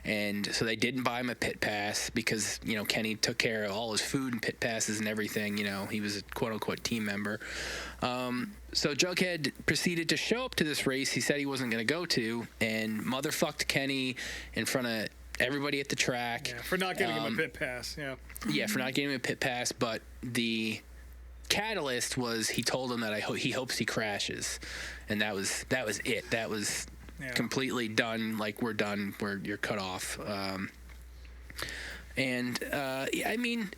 and so they didn't buy him a pit pass because Kenny took care of all his food and pit passes and everything. He was a quote unquote team member. So Jughead proceeded to show up to this race he said he wasn't going to go to, and motherfucked Kenny in front of everybody at the track. Yeah, for not giving him a pit pass. Yeah, for not giving him a pit pass, but the catalyst was he told him that he hopes he crashes, and that was it. That was completely done. Like, we're done. You're cut off. I mean,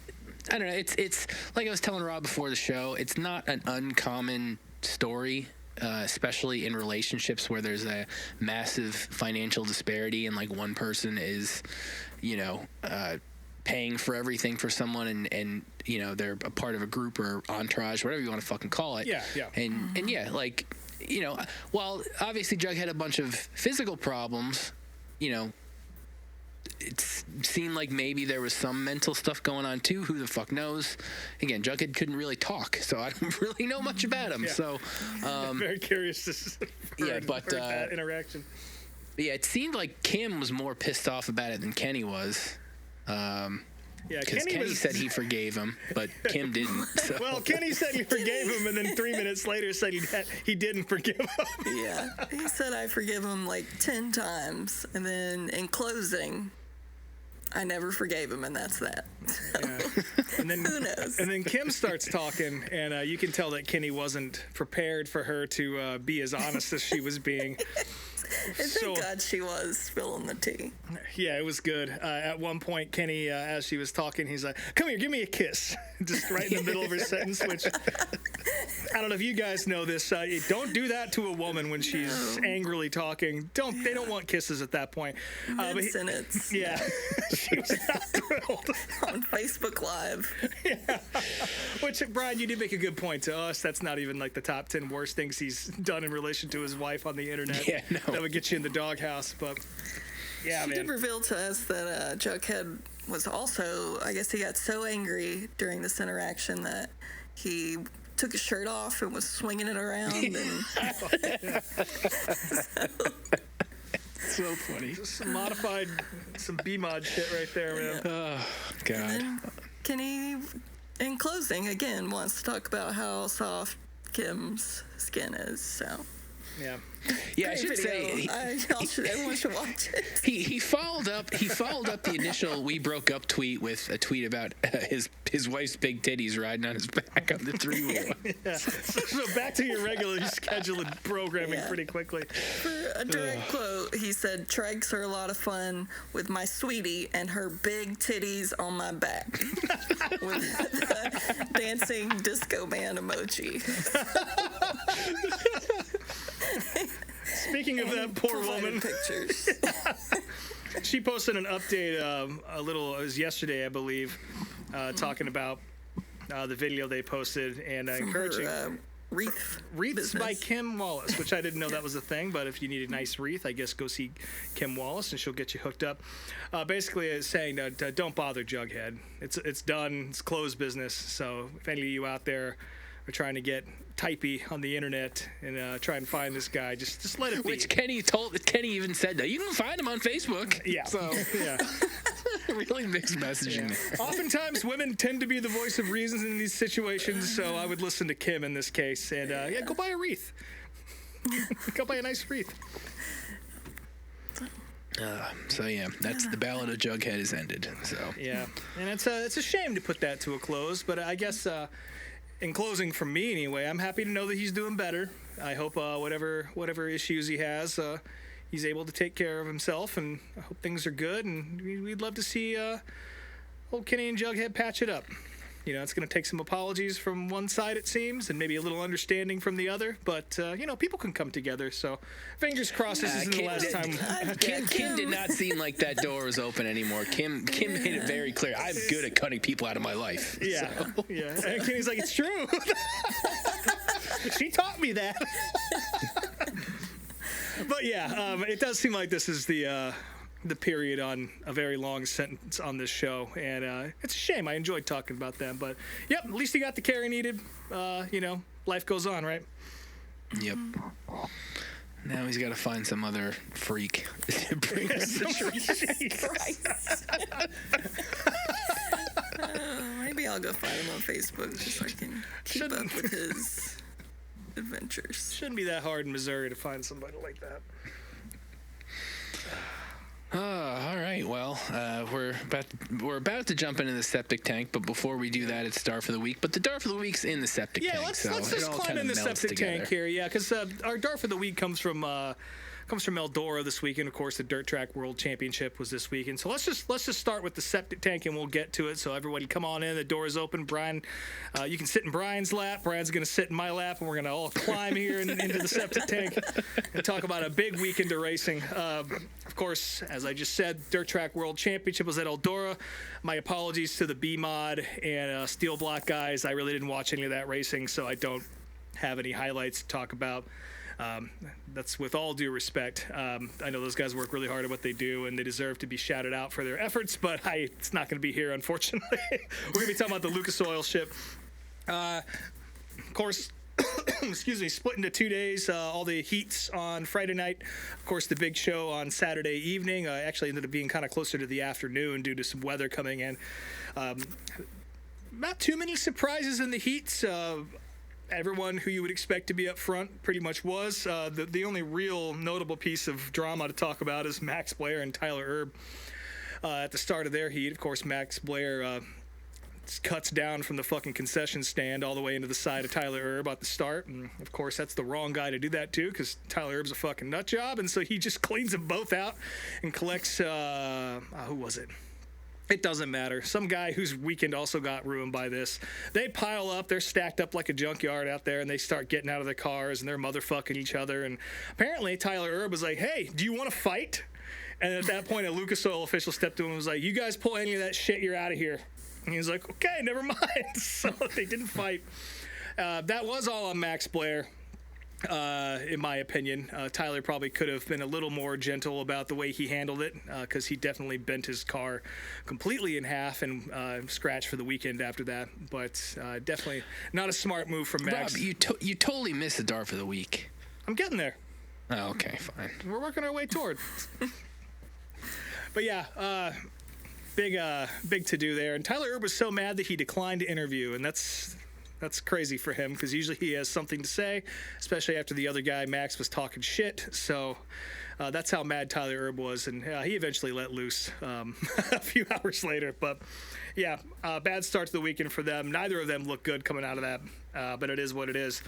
I don't know. It's like I was telling Rob before the show. It's not an uncommon story, especially in relationships where there's a massive financial disparity, and like one person is, paying for everything for someone, and they're a part of a group or entourage, whatever you want to fucking call it. And like, while obviously Jug had a bunch of physical problems, it seemed like maybe there was some mental stuff going on too. Who the fuck knows? Again, Jughead couldn't really talk, so I don't really know much about him. So very curious to heard that interaction. Yeah, it seemed like Kim was more pissed off about it than Kenny was. Because Kenny said he forgave him, but Kim didn't. So. Well, Kenny said he forgave him, and then 3 minutes later said he didn't forgive him. Yeah, he said, I forgive him like 10 times, and then in closing, I never forgave him, and that's that. Yeah. And then, who knows? And then Kim starts talking, and you can tell that Kenny wasn't prepared for her to be as honest as she was being. Thank God she was spilling the tea. Yeah, it was good. At one point, Kenny, as she was talking, he's like, "Come here, give me a kiss." Just right in the middle of her sentence, which I don't know if you guys know this. Don't do that to a woman when she's angrily talking. They don't want kisses at that point. Mid-sentence. Yeah. She was not thrilled. On Facebook Live. Yeah. Which, Brian, you did make a good point to us. That's not even like the top 10 worst things he's done in relation to his wife on the internet. Yeah, no. That would get you in the doghouse, but yeah, she did reveal to us that Jughead was also, I guess he got so angry during this interaction that he took his shirt off and was swinging it around. And so funny. Some modified, some B-mod shit right there, man. Oh, God. Kenny, in closing, again, wants to talk about how soft Kim's skin is, so... Yeah, I should say everyone should watch it. He followed up the initial "we broke up" tweet with a tweet about his wife's big titties riding on his back on the three-wheeler. Yeah. So back to your regular scheduled programming pretty quickly. For a direct quote, he said, "Treks are a lot of fun with my sweetie and her big titties on my back," with the dancing disco band emoji. Speaking of that poor woman, pictures. She posted an update it was yesterday, I believe, talking about the video they posted and encouraging. Wreaths Wreaths by Kim Wallace, which I didn't know that was a thing, but if you need a nice wreath, I guess go see Kim Wallace and she'll get you hooked up. Basically, it's saying that don't bother Jughead. It's done. It's closed business. So if any of you out there are trying to get typey on the internet and try and find this guy, just let it be. Which Kenny even said that you can find him on Facebook. Yeah. So yeah. really mixed messaging there. Oftentimes, women tend to be the voice of reason in these situations, so I would listen to Kim in this case. And go buy a wreath. Go buy a nice wreath. So yeah, that's the Ballad of Jughead is ended. So yeah, and it's a shame to put that to a close, but I guess in closing from me anyway, I'm happy to know that he's doing better. I hope whatever issues he has, he's able to take care of himself, and I hope things are good. And we'd love to see old Kenny and Jughead patch it up. You know, it's going to take some apologies from one side, it seems, and maybe a little understanding from the other. But, people can come together. So, fingers crossed this isn't the last time. Kim did not seem like that door was open anymore. Kim made it very clear. I'm good at cutting people out of my life. Yeah. So. Yeah. And Kenny's like, it's true. She taught me that. But, yeah, it does seem like this is the period on a very long sentence on this show, and it's a shame. I enjoyed talking about them, but yep, at least he got the care he needed. Life goes on, right? Yep. Now he's got to find some other freak to bring us the Maybe I'll go find him on Facebook just so I can keep up with his adventures. Shouldn't be that hard in Missouri to find somebody like that. All right. Well, we're about to jump into the septic tank, but before we do that, it's Dar for the Week. But the Dar for the Week's in the septic tank. Yeah, let's so just climb in the septic tank here. Yeah, because our Dar for the Week comes from Eldora this weekend. Of course, the Dirt Track World Championship was this weekend. So let's just start with the septic tank, and we'll get to it. So everybody, come on in. The door is open. Brian, you can sit in Brian's lap. Brian's going to sit in my lap, and we're going to all climb here into the septic tank and talk about a big weekend of racing. Of course, as I just said, Dirt Track World Championship was at Eldora. My apologies to the B-Mod and Steel Block guys. I really didn't watch any of that racing, so I don't have any highlights to talk about. That's with all due respect. I know those guys work really hard at what they do, and they deserve to be shouted out for their efforts, but it's not going to be here, unfortunately. We're going to be talking about the Lucas Oil ship. Of course, excuse me, split into 2 days. All the heats on Friday night. Of course, the big show on Saturday evening. Actually ended up being kind of closer to the afternoon due to some weather coming in. Not too many surprises in the heats. Everyone who you would expect to be up front pretty much was. The only real notable piece of drama to talk about is Max Blair and Tyler Erb at the start of their heat. Of course, Max Blair cuts down from the fucking concession stand all the way into the side of Tyler Erb at the start. And, of course, that's the wrong guy to do that to, because Tyler Erb's a fucking nut job. And so he just cleans them both out and collects, who was it? It doesn't matter. Some guy whose weekend also got ruined by this. They pile up. They're stacked up like a junkyard out there, and they start getting out of their cars, and they're motherfucking each other. And apparently Tyler Erb was like, hey, do you want to fight? And at that point, a Lucas Oil official stepped to him and was like, you guys pull any of that shit, you're out of here. And he was like, okay, never mind. So they didn't fight. That was all on Max Blair. In my opinion, Tyler probably could have been a little more gentle about the way he handled it, because he definitely bent his car completely in half and scratched for the weekend after that. But definitely not a smart move from Max. Rob, you totally missed the Dar for the Week. I'm getting there. Oh, okay, fine. We're working our way toward. But yeah, big to do there. And Tyler Erb was so mad that he declined to interview, and that's crazy for him, because usually he has something to say, especially after the other guy, Max, was talking shit. So that's how mad Tyler Erb was, and he eventually let loose a few hours later. But yeah, bad start to the weekend for them. Neither of them looked good coming out of that, but it is what it is.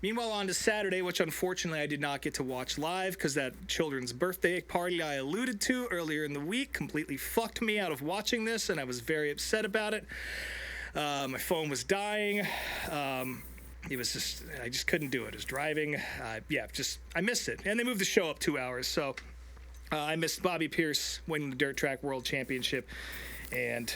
Meanwhile, on to Saturday, which unfortunately I did not get to watch live, because that children's birthday party I alluded to earlier in the week completely fucked me out of watching this, and I was very upset about it. My phone was dying. It was just, I just couldn't do it. I was driving. I missed it. And they moved the show up 2 hours. So I missed Bobby Pierce winning the Dirt Track World Championship and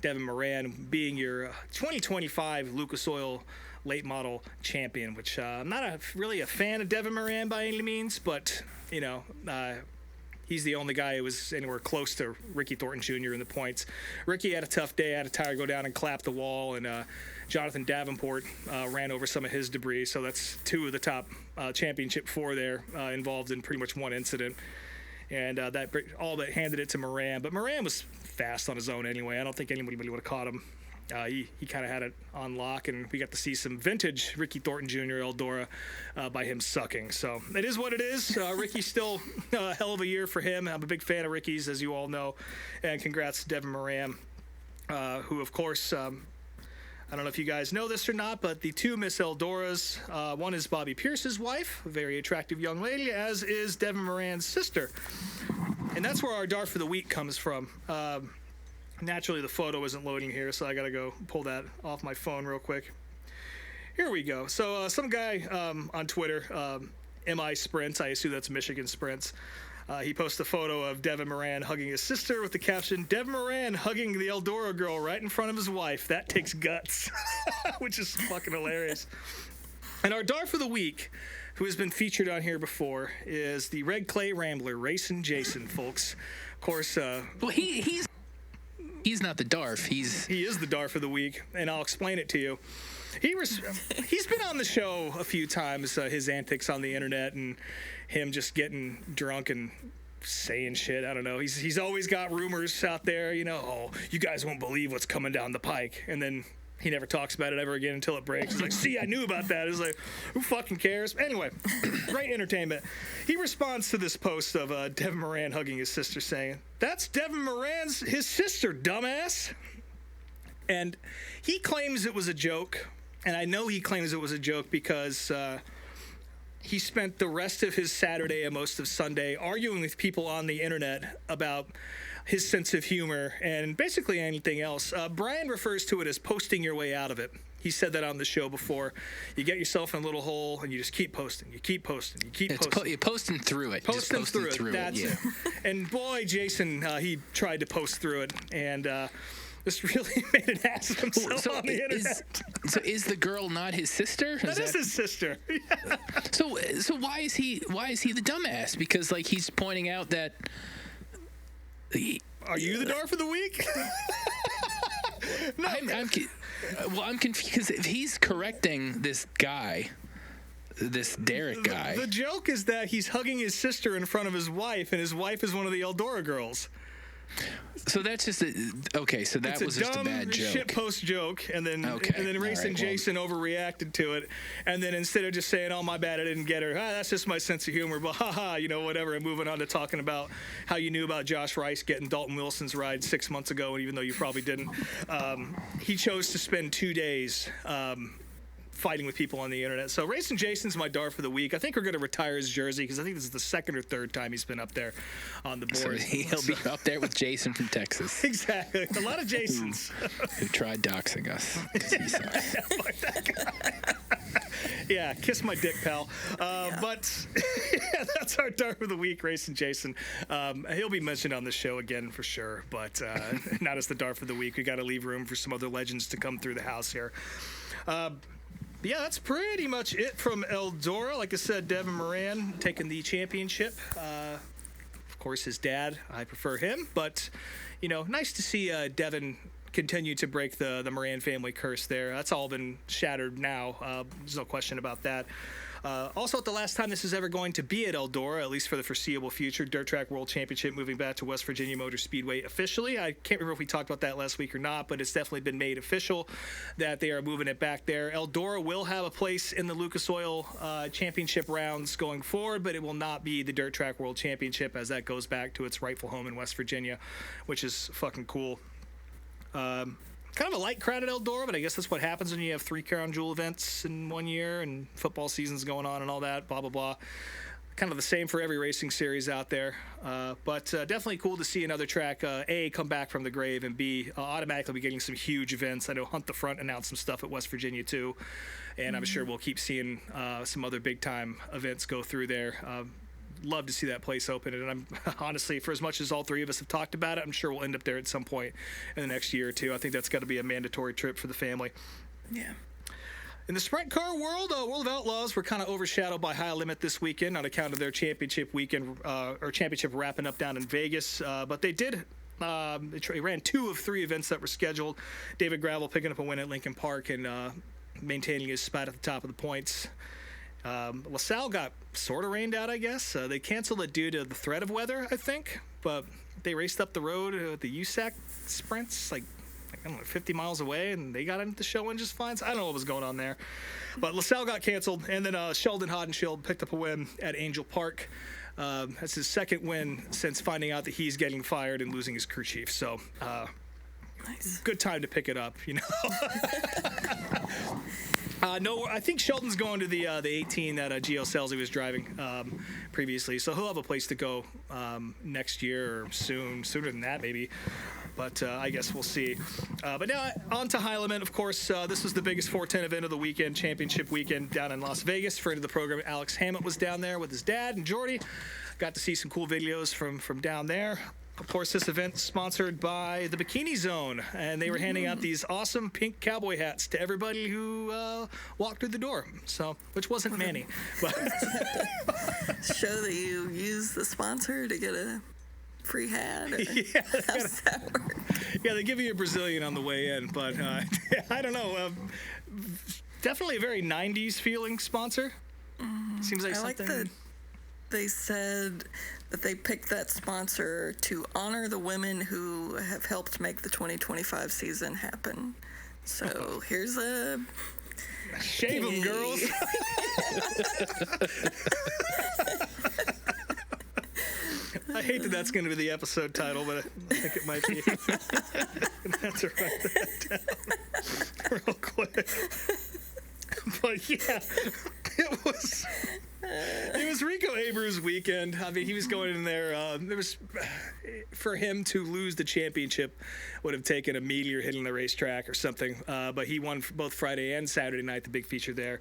Devin Moran being your 2025 Lucas Oil late model champion, which I'm not really a fan of Devin Moran by any means, but, he's the only guy who was anywhere close to Ricky Thornton Jr. in the points. Ricky had a tough day, had a tire go down and clap the wall, and Jonathan Davenport ran over some of his debris. So that's two of the top championship four there involved in pretty much one incident. And that all but handed it to Moran. But Moran was fast on his own anyway. I don't think anybody would have caught him. He kind of had it on lock, and we got to see some vintage Ricky Thornton Jr. Eldora by him sucking. So it is what it is. Ricky's still a hell of a year for him. I'm a big fan of Ricky's, as you all know. And congrats to Devin Moran, who, of course, I don't know if you guys know this or not, but the two Miss Eldoras, one is Bobby Pierce's wife, a very attractive young lady, as is Devin Moran's sister. And that's where our Dart for the Week comes from. Naturally, the photo isn't loading here, so I got to go pull that off my phone real quick. Here we go. So some guy on Twitter, MI Sprints, I assume that's Michigan Sprints, he posted a photo of Devin Moran hugging his sister with the caption, "Devin Moran hugging the Eldora girl right in front of his wife. That takes guts," which is fucking hilarious. And our Dart for the Week, who has been featured on here before, is the Red Clay Rambler, Racing Jason, folks. Of course, Well, he's not the Darf. He is the Dart for the Week, and I'll explain it to you. He's been on the show a few times, his antics on the internet and him just getting drunk and saying shit. I don't know. He's always got rumors out there, oh, you guys won't believe what's coming down the pike. And then he never talks about it ever again until it breaks. He's like, see, I knew about that. It's like, who fucking cares? Anyway, great entertainment. He responds to this post of Devin Moran hugging his sister saying, "That's Devin Moran's his sister, dumbass." And he claims it was a joke. And I know he claims it was a joke because he spent the rest of his Saturday and most of Sunday arguing with people on the internet about his sense of humor and basically anything else. Brian refers to it as posting your way out of it. He said that on the show before. You get yourself in a little hole and you just keep posting. You keep posting. You keep posting. You're posting through it. Posting through it. That's it. And boy, Jason, he tried to post through it and just really made an ass of himself on the internet. So is the girl not his sister? That is his sister. Yeah. So why is he the dumbass? Because like he's pointing out that. Are you the Dart for the Week? No. I'm confused because if he's correcting this guy, this Derek guy. The joke is that he's hugging his sister in front of his wife, and his wife is one of the Eldora girls. So that's just okay. So that was just a bad joke. Shit post joke, and then Racing Jason overreacted to it, and then instead of just saying, "Oh my bad, I didn't get her," that's just my sense of humor. But haha, whatever. And moving on to talking about how you knew about Josh Rice getting Dalton Wilson's ride 6 months ago, and even though you probably didn't, he chose to spend 2 days. Fighting with people on the internet. So Racing Jason's my Dart for the Week. I think we're going to retire his jersey because I think this is the second or third time he's been up there on the board. So he'll be up there with Jason from Texas. Exactly. A lot of Jasons. Who tried doxing us because he sucks. Fuck that guy. Yeah, kiss my dick, pal. But yeah, that's our Dart for the Week, Racing Jason. He'll be mentioned on the show again for sure, but not as the Dart for the Week. We got to leave room for some other legends to come through the house here. Yeah, that's pretty much it from Eldora. Like I said, Devin Moran taking the championship. Of course, his dad, I prefer him. But, nice to see Devin continue to break the Moran family curse there. That's all been shattered now. There's no question about that. Also, at the last time this is ever going to be at Eldora, at least for the foreseeable future, Dirt Track World Championship moving back to West Virginia Motor Speedway officially. I can't remember if we talked about that last week or not, but it's definitely been made official that they are moving it back there. Eldora will have a place in the Lucas Oil Championship rounds going forward, but it will not be the Dirt Track World Championship as that goes back to its rightful home in West Virginia, which is fucking cool. Kind of a light crowd at Eldora, but I guess that's what happens when you have 3 Crown Jewel events in 1 year and football season's going on and all that, blah, blah, blah. Kind of the same for every racing series out there. But definitely cool to see another track, A, come back from the grave, and B, automatically be getting some huge events. I know Hunt the Front announced some stuff at West Virginia, too. And I'm sure we'll keep seeing some other big-time events go through there. love to see that place open. And I'm honestly, for as much as all three of us have talked about it, I'm sure we'll end up there at some point in the next year or two. I think that's got to be a mandatory trip for the family. Yeah. In the sprint car world, World of Outlaws were kind of overshadowed by High Limit this weekend on account of their championship weekend, or championship wrapping up down in Vegas. But they did. They ran 2 of 3 events that were scheduled. David Gravel picking up a win at Lincoln Park and maintaining his spot at the top of the points. LaSalle got sort of rained out, I guess. They canceled it due to the threat of weather, I think. But they raced up the road at the USAC sprints, like I don't know, 50 miles away, and they got into the show in just fine. So I don't know what was going on there. But LaSalle got canceled, and then Sheldon Hodenshield picked up a win at Angel Park. That's his second win since finding out that he's getting fired and losing his crew chief. So Nice. good time to pick it up, you know. No, I think Sheldon's going to the 18 that Gio Selzy was driving previously, so he'll have a place to go next year or sooner than that maybe. But I guess we'll see. But now on to High Limit. Of course, this was the biggest 410 event of the weekend, championship weekend down in Las Vegas. Friend of the program, Alex Hammett, was down there with his dad and Jordy. Got to see some cool videos from down there. Of course, this event sponsored by the Bikini Zone, and they were handing out these awesome pink cowboy hats to everybody who walked through the door. So, which wasn't many, but Show that you use the sponsor to get a free hat. Or yeah, how's that work? yeah, they give you a Brazilian on the way in, but I don't know. Definitely a very 90s feeling sponsor. Seems like I like something. that they said that they picked that sponsor to honor the women who have helped make the 2025 season happen. So here's a Shave them, girls. I hate that that's going to be the episode title, but I think it might be. I have to write that down real quick. But yeah, it was Rico Abreu's weekend. I mean, he was going in there. There was, for him to lose the championship would have taken a meteor hitting the racetrack or something. But he won both Friday and Saturday night, the big feature there.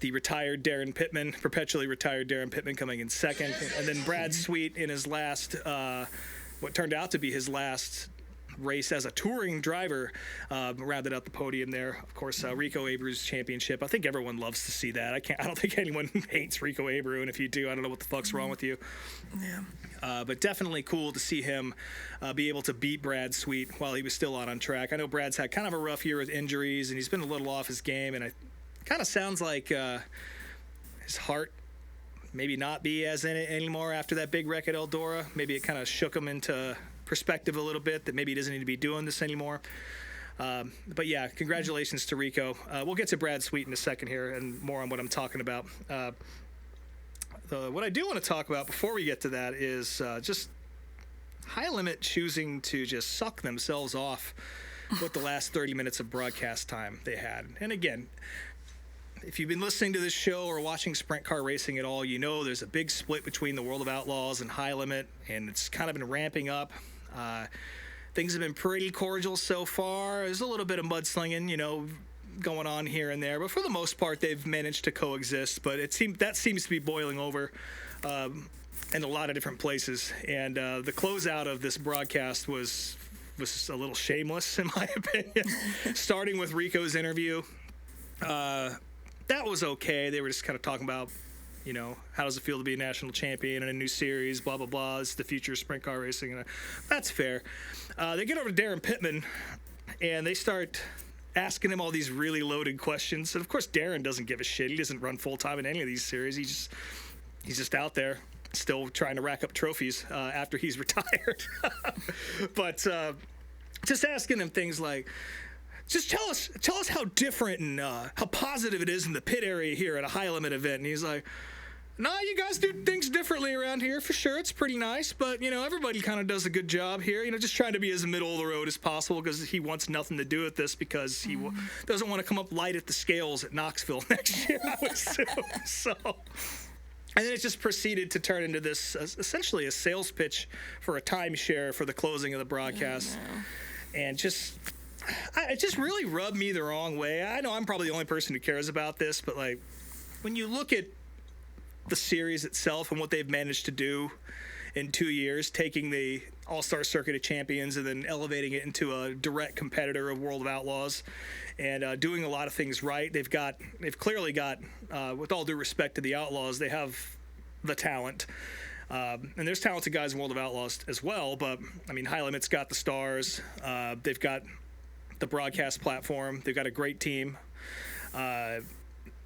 The retired Darren Pittman, perpetually retired Darren Pittman, coming in second, and then Brad Sweet in his last, what turned out to be his last race as a touring driver, rounded out the podium there. Of course, Rico Abreu's championship. I think everyone loves to see that. I don't think anyone hates Rico Abreu, and if you do, I don't know what the fuck's wrong with you. yeah. But definitely cool to see him be able to beat Brad Sweet while he was still on track. I know Brad's had kind of a rough year with injuries, and he's been a little off his game, and it kind of sounds like his heart maybe not be as in it anymore after that big wreck at Eldora. Maybe it kind of shook him into perspective a little bit that maybe he doesn't need to be doing this anymore. But yeah, congratulations to Rico. We'll get to Brad Sweet in a second here and more on what I'm talking about. What I do want to talk about before we get to that is just High Limit choosing to just suck themselves off with the last 30 minutes of broadcast time they had. And again, if you've been listening to this show or watching sprint car racing at all, you know there's a big split between the World of Outlaws and High Limit, and it's kind of been ramping up. Things have been pretty cordial so far. There's a little bit of mudslinging, you know, going on here and there, but for the most part, they've managed to coexist. But that seems to be boiling over in a lot of different places. And the closeout of this broadcast was a little shameless, in my opinion. Starting with Rico's interview. That was okay. They were just kind of talking about, you know, how does it feel to be a national champion in a new series, blah, blah, blah. It's the future of sprint car racing. And that's fair. They get over to Darren Pittman, and they start asking him all these really loaded questions. And, of course, Darren doesn't give a shit. He doesn't run full-time in any of these series. He's just out there still trying to rack up trophies after he's retired. But just asking him things like, just tell us how different and how positive it is in the pit area here at a High Limit event. And he's like, nah, you guys do things differently around here for sure. It's pretty nice, but you know, everybody kind of does a good job here. You know, just trying to be as middle of the road as possible because he wants nothing to do with this because he doesn't want to come up light at the scales at Knoxville next year. So, and then it just proceeded to turn into this essentially a sales pitch for a timeshare for the closing of the broadcast, and it just really rubbed me the wrong way. I know I'm probably the only person who cares about this, but like when you look at the series itself and what they've managed to do in 2 years, taking the All-Star Circuit of Champions and then elevating it into a direct competitor of World of Outlaws, and doing a lot of things right. They've clearly got, with all due respect to the Outlaws, they have the talent. And there's talented guys in World of Outlaws as well, but I mean, High Limit's got the stars. They've got the broadcast platform. They've got a great team.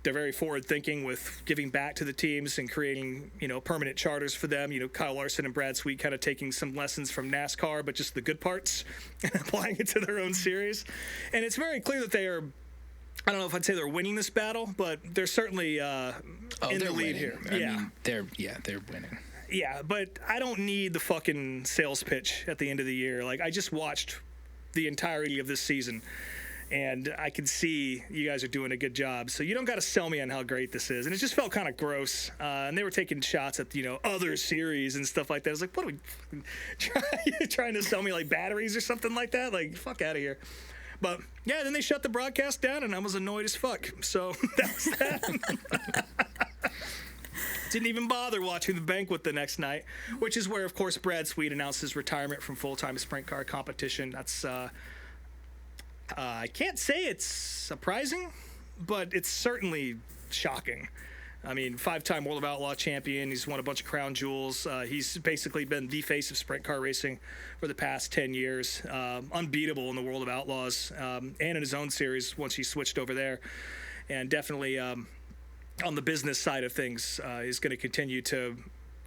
They're very forward-thinking with giving back to the teams and creating, permanent charters for them. Kyle Larson and Brad Sweet kind of taking some lessons from NASCAR, but just the good parts and applying it to their own series. And it's very clear that they are, I don't know if I'd say they're winning this battle, but they're certainly in the lead winning. here. I mean, they're winning. Yeah, but I don't need the fucking sales pitch at the end of the year. Like, I just watched the entirety of this season, and I can see you guys are doing a good job. So you don't got to sell me on how great this is. And it just felt kind of gross. And they were taking shots at, other series and stuff like that. I was like, what are we trying to sell me, like, batteries or something like that? Like, fuck out of here. But, yeah, then they shut the broadcast down, and I was annoyed as fuck. So that was that. Didn't even bother watching the banquet the next night, which is where, of course, Brad Sweet announced his retirement from full-time sprint car competition. That's, I can't say it's surprising, but it's certainly shocking. I mean, 5-time World of Outlaw champion. He's won a bunch of crown jewels. He's basically been the face of sprint car racing for the past 10 years. Unbeatable in the World of Outlaws and in his own series once he switched over there. And definitely on the business side of things, he's going to continue to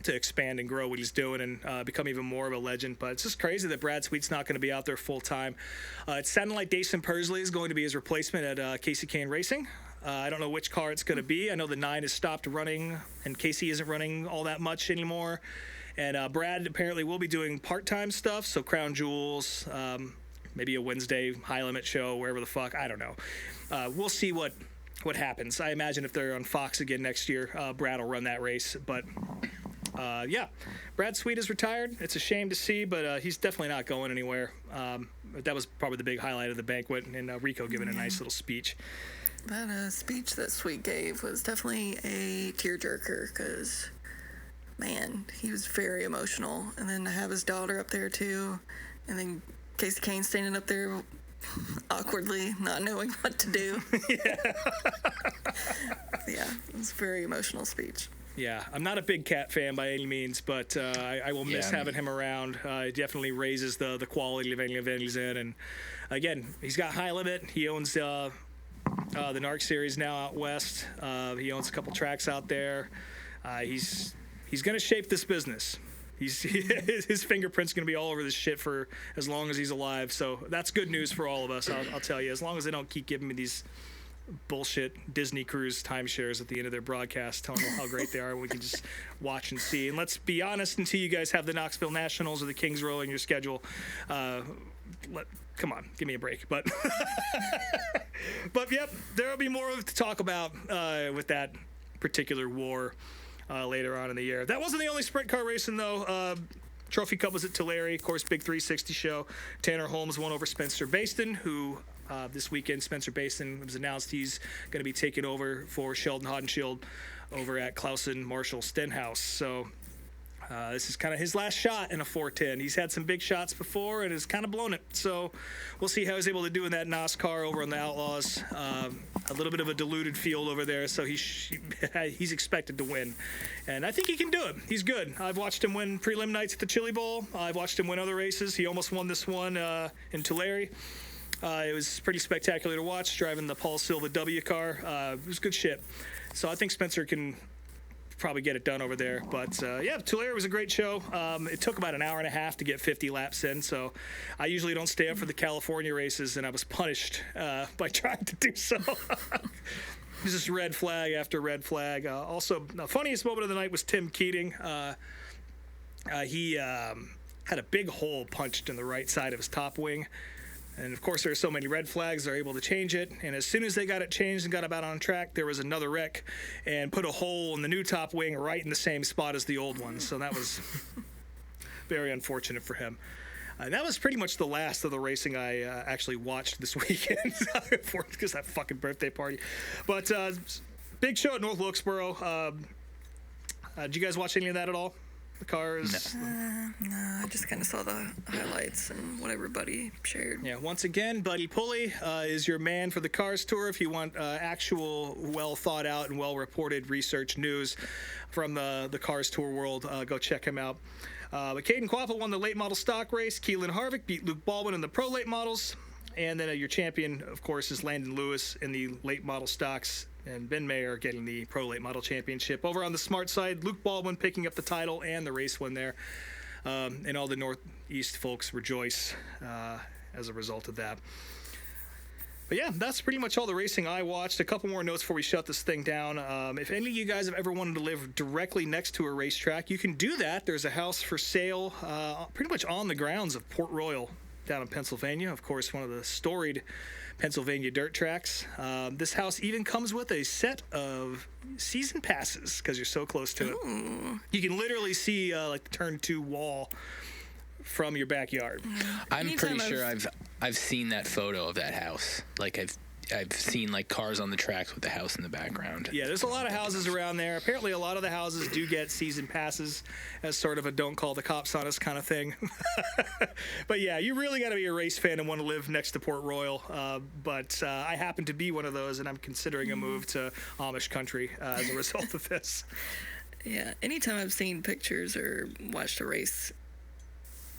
expand and grow what he's doing and become even more of a legend. But it's just crazy that Brad Sweet's not going to be out there full time. It's sounding like Jason Persley is going to be his replacement at Casey Kane Racing. I don't know which car it's going to be. I know the 9 has stopped running, and Casey isn't running all that much anymore. And Brad apparently will be doing part-time stuff, so Crown Jewels, maybe a Wednesday High Limit show, wherever the fuck. I don't know. We'll see what happens. I imagine if they're on Fox again next year, Brad will run that race. But yeah, Brad Sweet is retired. It's a shame to see, but he's definitely not going anywhere. That was probably the big highlight of the banquet, and Rico giving a nice little speech. That speech that Sweet gave was definitely a tearjerker because, man, he was very emotional. And then to have his daughter up there, too, and then Casey Kane standing up there awkwardly, not knowing what to do. Yeah, it was a very emotional speech. Yeah, I'm not a big Cat fan by any means, but I will miss having him around. It definitely raises the quality of any event he's in. And again, he's got High Limit. He owns the NARC series now out west. He owns a couple tracks out there. He's going to shape this business. His fingerprint's going to be all over this shit for as long as he's alive. So that's good news for all of us, I'll tell you. As long as they don't keep giving me these bullshit Disney Cruise timeshares at the end of their broadcast telling me how great they are, and we can just watch and see. And let's be honest, until you guys have the Knoxville Nationals or the Kings Row in your schedule, come on, give me a break. But but yep, there'll be more to talk about with that particular war later on in the year. That wasn't the only sprint car racing though. Trophy Cup was at Tulare, of course, big 360 show. Tanner Holmes won over Spencer Baston, who this weekend, Spencer Baston was announced he's going to be taking over for Sheldon Hodenshield over at Clausen Marshall Stenhouse. So this is kind of his last shot in a 410. He's had some big shots before and has kind of blown it. So we'll see how he's able to do in that NASCAR over on the Outlaws. A little bit of a diluted field over there, so he's expected to win. And I think he can do it. He's good. I've watched him win prelim nights at the Chili Bowl. I've watched him win other races. He almost won this one in Tulare. It was pretty spectacular to watch, driving the Paul Silva W car. It was good shit. So I think Spencer can probably get it done over there. But yeah, Tulare was a great show. It took about an hour and a half to get 50 laps in, so I usually don't stay up for the California races, and I was punished by trying to do so. It was just red flag after red flag. Also, the funniest moment of the night was Tim Keating. He had a big hole punched in the right side of his top wing. And, of course, there are so many red flags, they're able to change it. And as soon as they got it changed and got about on track, there was another wreck and put a hole in the new top wing right in the same spot as the old one. So that was very unfortunate for him. And that was pretty much the last of the racing I actually watched this weekend because that fucking birthday party. But big show at North Wilkesboro. Did you guys watch any of that at all? The cars? No, I just kind of saw the highlights and what everybody shared. Yeah, once again, Buddy Pulley is your man for the Cars Tour. If you want actual, well thought out and well reported research news from the Cars Tour world, go check him out. But Caden Quapple won the late model stock race. Keelan Harvick beat Luke Baldwin in the pro late models. And then your champion, of course, is Landon Lewis in the late model stocks. And Ben Mayer getting the pro late model championship. Over on the smart side, Luke Baldwin picking up the title and the race win there. And all the Northeast folks rejoice as a result of that. But yeah, that's pretty much all the racing I watched. A couple more notes before we shut this thing down. If any of you guys have ever wanted to live directly next to a racetrack, you can do that. There's a house for sale pretty much on the grounds of Port Royal down in Pennsylvania. Of course, one of the storied Pennsylvania dirt tracks. This house even comes with a set of season passes because you're so close to it. Ooh. You can literally see like the turn 2 wall from your backyard. I'm Anytime pretty sure I've seen that photo of that house. Like I've seen like cars on the tracks with the house in the background. Yeah, there's a lot of houses around there. Apparently, a lot of the houses do get season passes as sort of a don't call the cops on us kind of thing. But yeah, you really got to be a race fan and want to live next to Port Royal. But I happen to be one of those, and I'm considering a move to Amish country as a result of this. Yeah, anytime I've seen pictures or watched a race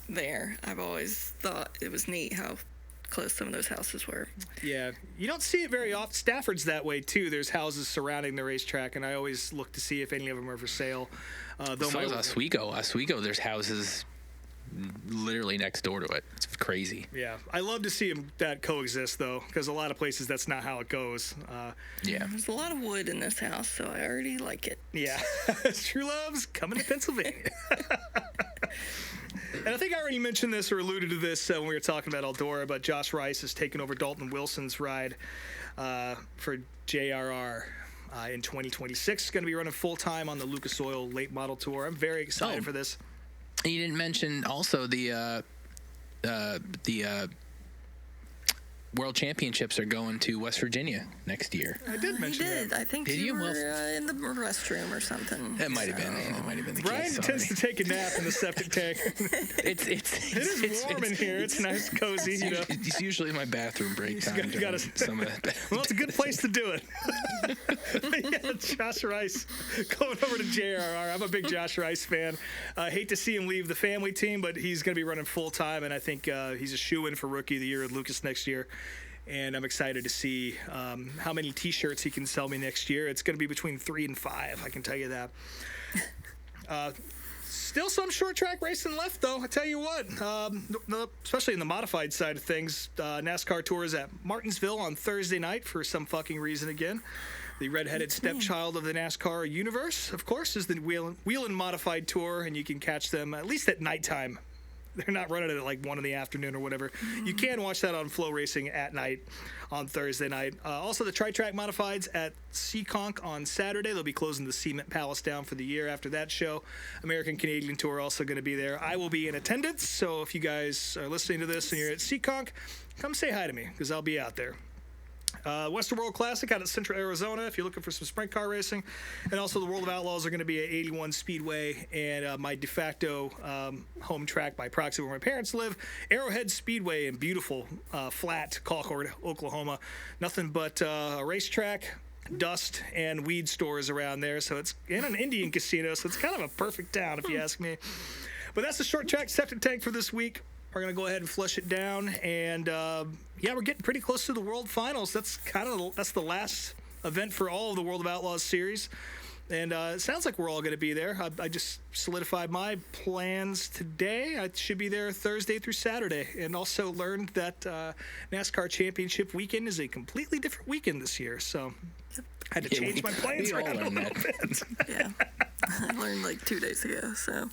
there, I've always thought it was neat how close some of those houses were. Yeah, you don't see it very often. Stafford's that way too. There's houses surrounding the racetrack, and I always look to see if any of them are for sale. So is Oswego. Oswego, there's houses literally next door to it. It's crazy. Yeah, I love to see that coexist though, because a lot of places that's not how it goes. Yeah. There's a lot of wood in this house, so I already like it. Yeah, True Love's coming to Pennsylvania. And I think I already mentioned this or alluded to this when we were talking about Eldora, but Josh Rice has taken over Dalton Wilson's ride for JRR in 2026. He's going to be running full-time on the Lucas Oil Late Model Tour. I'm very excited for this. You didn't mention also the World Championships are going to West Virginia next year. I did mention that. I think Did you you? were Well, in the restroom or something. It might have been. It might have been the Brian case. tends to take a nap in the septic tank. It is warm in here. It's nice, cozy. You know. It's usually my bathroom break time. gotta- Some of that. Well, it's a good place to do it. Yeah, Josh Rice going over to JRR. I'm a big Josh Rice fan. I hate to see him leave the family team, but he's going to be running full time, and I think he's a shoo-in for Rookie of the Year at Lucas next year. And I'm excited to see how many T-shirts he can sell me next year. It's going to be between 3 and 5, I can tell you that. Still some short track racing left, though. I tell you what, especially in the modified side of things, NASCAR Tour is at Martinsville on Thursday night for some fucking reason again. The redheaded stepchild of the NASCAR universe, of course, is the Wheelin' Modified Tour, and you can catch them at least at nighttime. They're not running it at like 1 in the afternoon or whatever. You can watch that on Flow Racing at night on Thursday night. Also, the Tri-Track Modifieds at Seekonk on Saturday. They'll be closing the Cement Palace down for the year after that show. American Canadian Tour also going to be there. I will be in attendance, so if you guys are listening to this and you're at Seekonk, come say hi to me because I'll be out there. Western World Classic out at Central Arizona if you're looking for some sprint car racing. And also the World of Outlaws are going to be at 81 Speedway and my de facto home track by proxy where my parents live, Arrowhead Speedway in beautiful, flat Concord, Oklahoma. Nothing but a racetrack, dust, and weed stores around there. So it's in an Indian casino, so it's kind of a perfect town if you ask me. But that's the short track septic tank for this week. We're going to go ahead and flush it down, and yeah, we're getting pretty close to the World Finals. That's the last event for all of the World of Outlaws series, and it sounds like we're all going to be there. I just solidified my plans today. I should be there Thursday through Saturday, and also learned that NASCAR Championship weekend is a completely different weekend this year, so I had to change my plans around a little bit. Yeah, I learned like 2 days ago, so...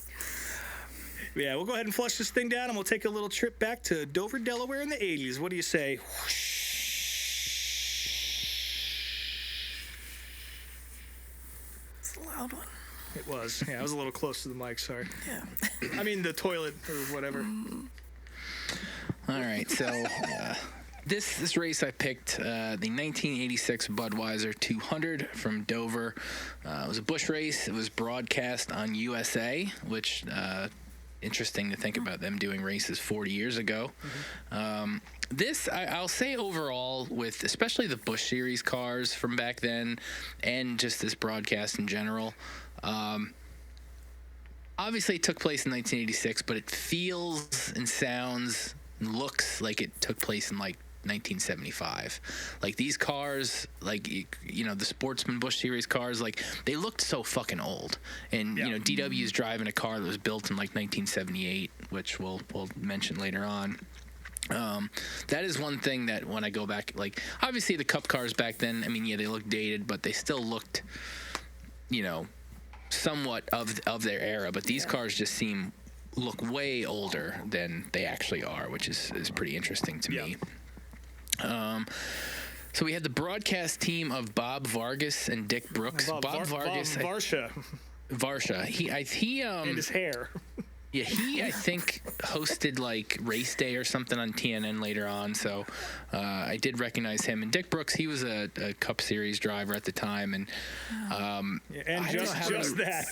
Yeah, we'll go ahead and flush this thing down, and we'll take a little trip back to Dover, Delaware in the 80s. What do you say? It's a loud one. It was. Yeah, I was a little close to the mic, sorry. Yeah. I mean the toilet or whatever. All right, so This race I picked the 1986 Budweiser 200 from Dover. It was a Busch race. It was broadcast on USA, which interesting to think about them doing races 40 years ago. This, I'll say overall, with especially the Busch Series cars from back then and just this broadcast in general, obviously it took place in 1986, but it feels and sounds and looks like it took place in like 1975. Like these cars, like the Sportsman Busch Series cars, like they looked so fucking old. And DW's driving a car that was built in like 1978, which we'll mention later on. That is one thing that when I go back, like obviously the Cup cars back then, I mean, yeah, they looked dated, but they still looked, somewhat of their era. But these cars just look way older than they actually are, which is pretty interesting to me. So we had the broadcast team of Bob Vargas and Dick Brooks. Bob Vargas, Varsha. He and his hair. Yeah, he, I think, hosted, like, Race Day or something on TNN later on, so I did recognize him. And Dick Brooks, he was a Cup Series driver at the time, and just that.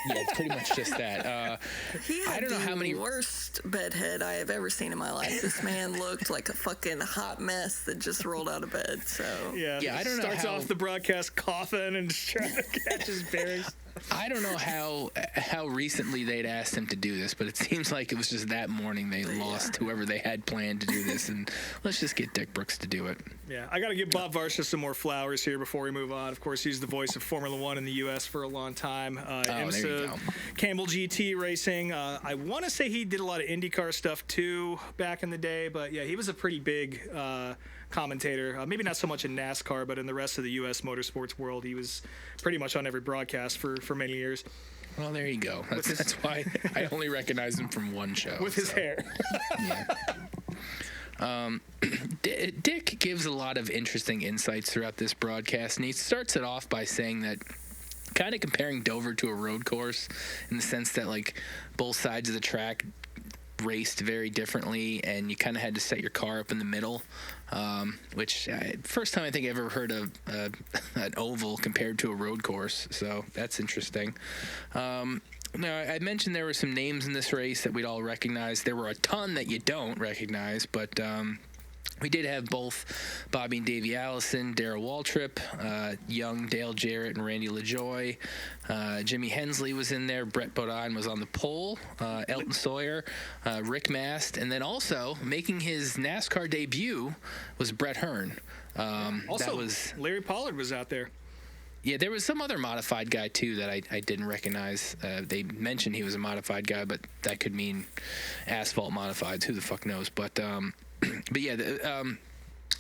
Yeah, pretty much just that. He had I don't know how many worst bedhead I have ever seen in my life. This man looked like a fucking hot mess that just rolled out of bed. So yeah, I don't know. Starts off the broadcast coughing and just trying to catch his bearings. I don't know how recently they'd asked him to do this, but it seems like it was just that morning they lost whoever they had planned to do this, and let's just get Dick Brooks to do it. Yeah, I got to give Bob Varsha some more flowers here before we move on. Of course, he's the voice of Formula One in the U.S. for a long time. IMSA, Campbell GT Racing. I want to say he did a lot of IndyCar stuff too back in the day, but yeah, he was a pretty big commentator. Maybe not so much in NASCAR, but in the rest of the U.S. motorsports world, he was pretty much on every broadcast for many years. Well, there you go. That's why I only recognize him from one show. With his hair. Yeah. Dick gives a lot of interesting insights throughout this broadcast, and he starts it off by saying that, kind of comparing Dover to a road course in the sense that, like, both sides of the track raced very differently, and you kind of had to set your car up in the middle, which first time I think I ever heard of an oval compared to a road course, so that's interesting. Now, I mentioned there were some names in this race that we'd all recognize. There were a ton that you don't recognize, but we did have both Bobby and Davey Allison, Darrell Waltrip, young Dale Jarrett and Randy LaJoy. Jimmy Hensley was in there. Brett Bodine was on the pole. Elton Sawyer, Rick Mast, and then also making his NASCAR debut was Brett Hearn. Also, Larry Pollard was out there. Yeah, there was some other modified guy, too, that I didn't recognize. They mentioned he was a modified guy, but that could mean asphalt modifieds. Who the fuck knows? But yeah,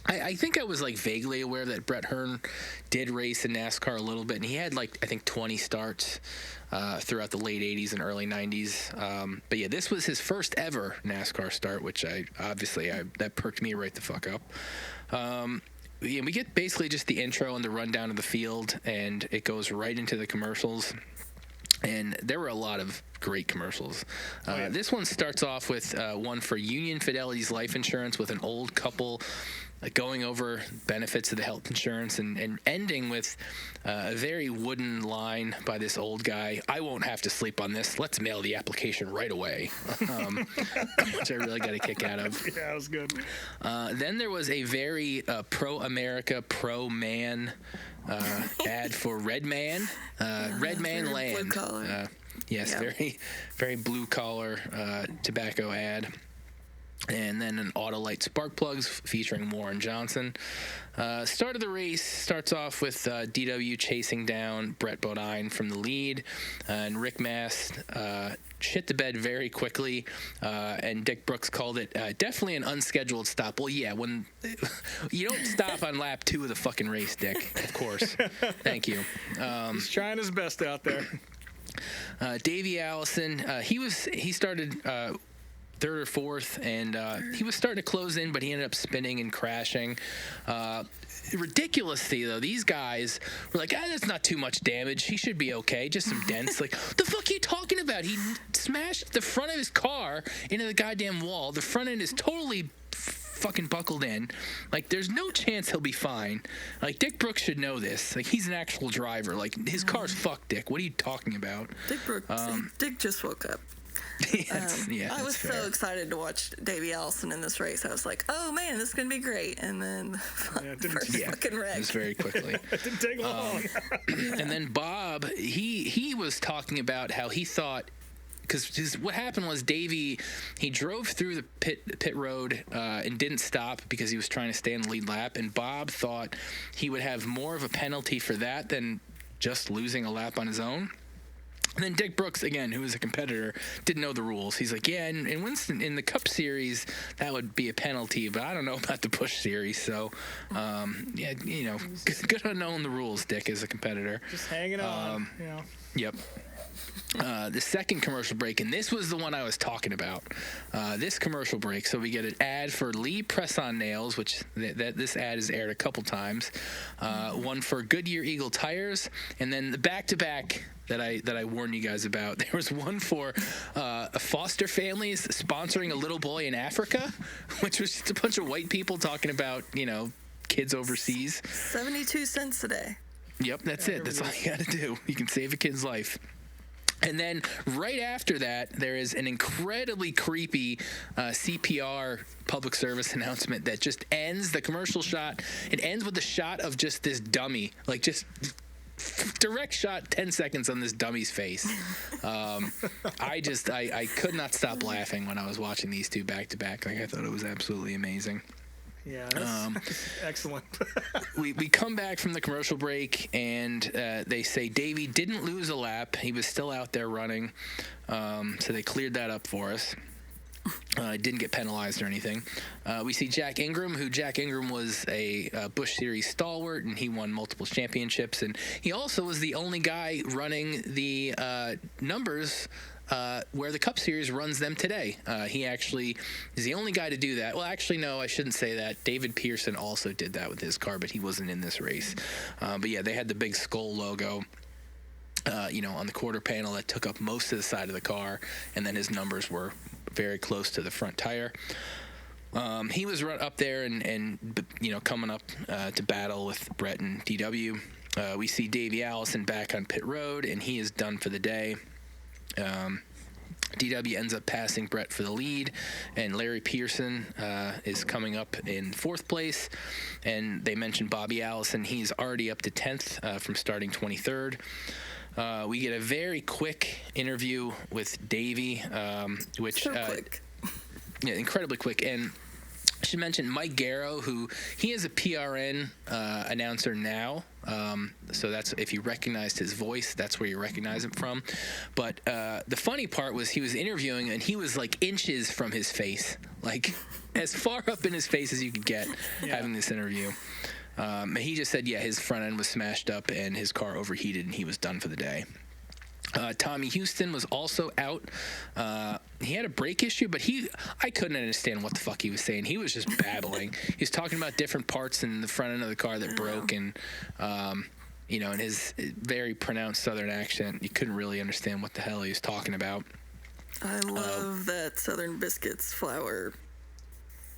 I think I was, like, vaguely aware that Brett Hearn did race in NASCAR a little bit, and he had, like, I think 20 starts throughout the late 80s and early 90s. But, yeah, this was his first ever NASCAR start, which that perked me right the fuck up. Yeah, we get basically just the intro and the rundown of the field, and it goes right into the commercials. And there were a lot of great commercials. This one starts off with one for Union Fidelity's life insurance with an old couple going over benefits of the health insurance and ending with a very wooden line by this old guy. "I won't have to sleep on this. Let's mail the application right away," which I really got a kick out of. Yeah, that was good. Then there was a very pro-America, pro-man ad for Red Man. Red Man Land. Blue collar. Yes, yeah. Very, very blue collar tobacco ad. And then an Autolite spark plugs featuring Warren Johnson. Start of the race starts off with DW chasing down Brett Bodine from the lead, and Rick Mast shit the bed very quickly, and Dick Brooks called it definitely an unscheduled stop. Well, yeah, when you don't stop on lap 2 of the fucking race, Dick, of course. Thank you. He's trying his best out there. Davey Allison, he started third or fourth, and he was starting to close in, but he ended up spinning and crashing. Ridiculously, though, these guys were like, that's not too much damage. He should be okay. Just some dents. Like, the fuck are you talking about? He smashed the front of his car into the goddamn wall. The front end is totally fucking buckled in. Like, there's no chance he'll be fine. Like, Dick Brooks should know this. Like, he's an actual driver. Like, his car's fucked, Dick. What are you talking about? Dick Brooks. Dick just woke up. I was so excited to watch Davey Allison in this race. I was like, oh man, this is going to be great. And then fucking wreck. It was very quickly. It didn't take long. And then Bob, he was talking about how he thought, because what happened was Davey, he drove through the pit road and didn't stop because he was trying to stay in the lead lap. And Bob thought he would have more of a penalty for that than just losing a lap on his own. And then Dick Brooks, again, who was a competitor, didn't know the rules. He's like, yeah, in Winston, in the Cup Series, that would be a penalty, but I don't know about the Busch Series. So, yeah, you know, good on knowing the rules, Dick, as a competitor. Just hanging on, you know. Yep. The second commercial break, and this was the one I was talking about. This commercial break, so we get an ad for Lee Press-On Nails, which this ad is aired a couple times. One for Goodyear Eagle Tires, and then the back-to-back that I warned you guys about. There was one for foster families sponsoring a little boy in Africa, which was just a bunch of white people talking about, you know, kids overseas. 72 cents a day. Yep, that's it. That's all you got to do. You can save a kid's life. And then right after that, there is an incredibly creepy CPR public service announcement that just ends the commercial shot. It ends with a shot of just this dummy, like just direct shot, 10 seconds on this dummy's face. I could not stop laughing when I was watching these two back to back. Like, I thought it was absolutely amazing. Yeah, that's excellent. we come back from the commercial break, and they say Davey didn't lose a lap. He was still out there running, so they cleared that up for us. Didn't get penalized or anything. We see Jack Ingram, was a Busch Series stalwart, and he won multiple championships. And he also was the only guy running the numbers where the Cup Series runs them today. He actually is the only guy to do that. Well, actually, no, I shouldn't say that. David Pearson also did that with his car, but he wasn't in this race. But yeah, they had the big skull logo, you know, on the quarter panel that took up most of the side of the car, and then his numbers were very close to the front tire. He was up there and you know, coming up to battle with Brett and DW. We see Davey Allison back on pit road, and he is done for the day. DW ends up passing Brett for the lead, and Larry Pearson is coming up in fourth place. And they mentioned Bobby Allison. He's already up to 10th from starting 23rd. We get a very quick interview with Davey, which quick. Yeah, incredibly quick. And I should mention Mike Garrow, who he is a PRN announcer now. So that's, if you recognized his voice, that's where you recognize him from. But the funny part was he was interviewing, and he was like inches from his face, like as far up in his face as you could get having this interview. And he just said, yeah, his front end was smashed up and his car overheated, and he was done for the day. Tommy Houston was also out. He had a brake issue, but I couldn't understand what the fuck he was saying. He was just babbling. He was talking about different parts in the front end of the car that broke, and you know, in his very pronounced Southern accent, you couldn't really understand what the hell he was talking about. I love that Southern Biscuits flour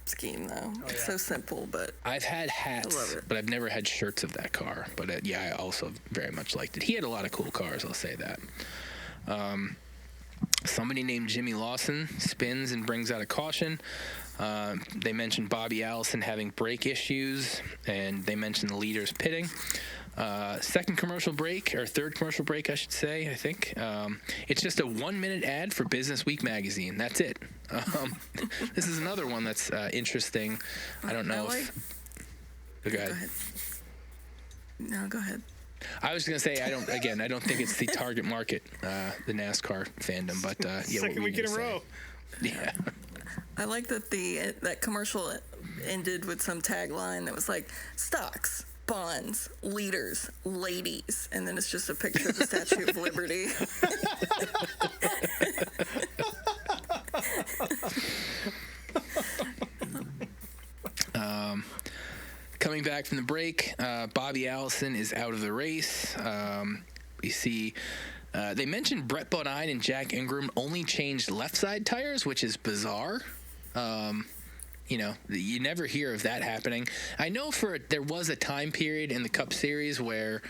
scheme, though. It's so simple, but I've had hats, I love it. but I've never had shirts of that car. But yeah, I also very much liked it. He had a lot of cool cars, I'll say that. Somebody named Jimmy Lawson spins and brings out a caution. They mentioned Bobby Allison having brake issues, and they mentioned the leaders pitting. Second commercial break, or third commercial break, I should say, I think. It's just a 1-minute ad for Business Week magazine. That's it. This is another one that's interesting. I don't know if... Go ahead. No, go ahead. I was going to say, I don't think it's the target market, the NASCAR fandom, but yeah. Second week in a row. Yeah. I like that that commercial ended with some tagline that was like, stocks, bonds, leaders, ladies, and then it's just a picture of the Statue of Liberty. Coming back from the break, Bobby Allison is out of the race. We see they mentioned Brett Bodine and Jack Ingram only changed left side tires, which is bizarre. You never hear of that happening. I know there was a time period in the Cup Series where,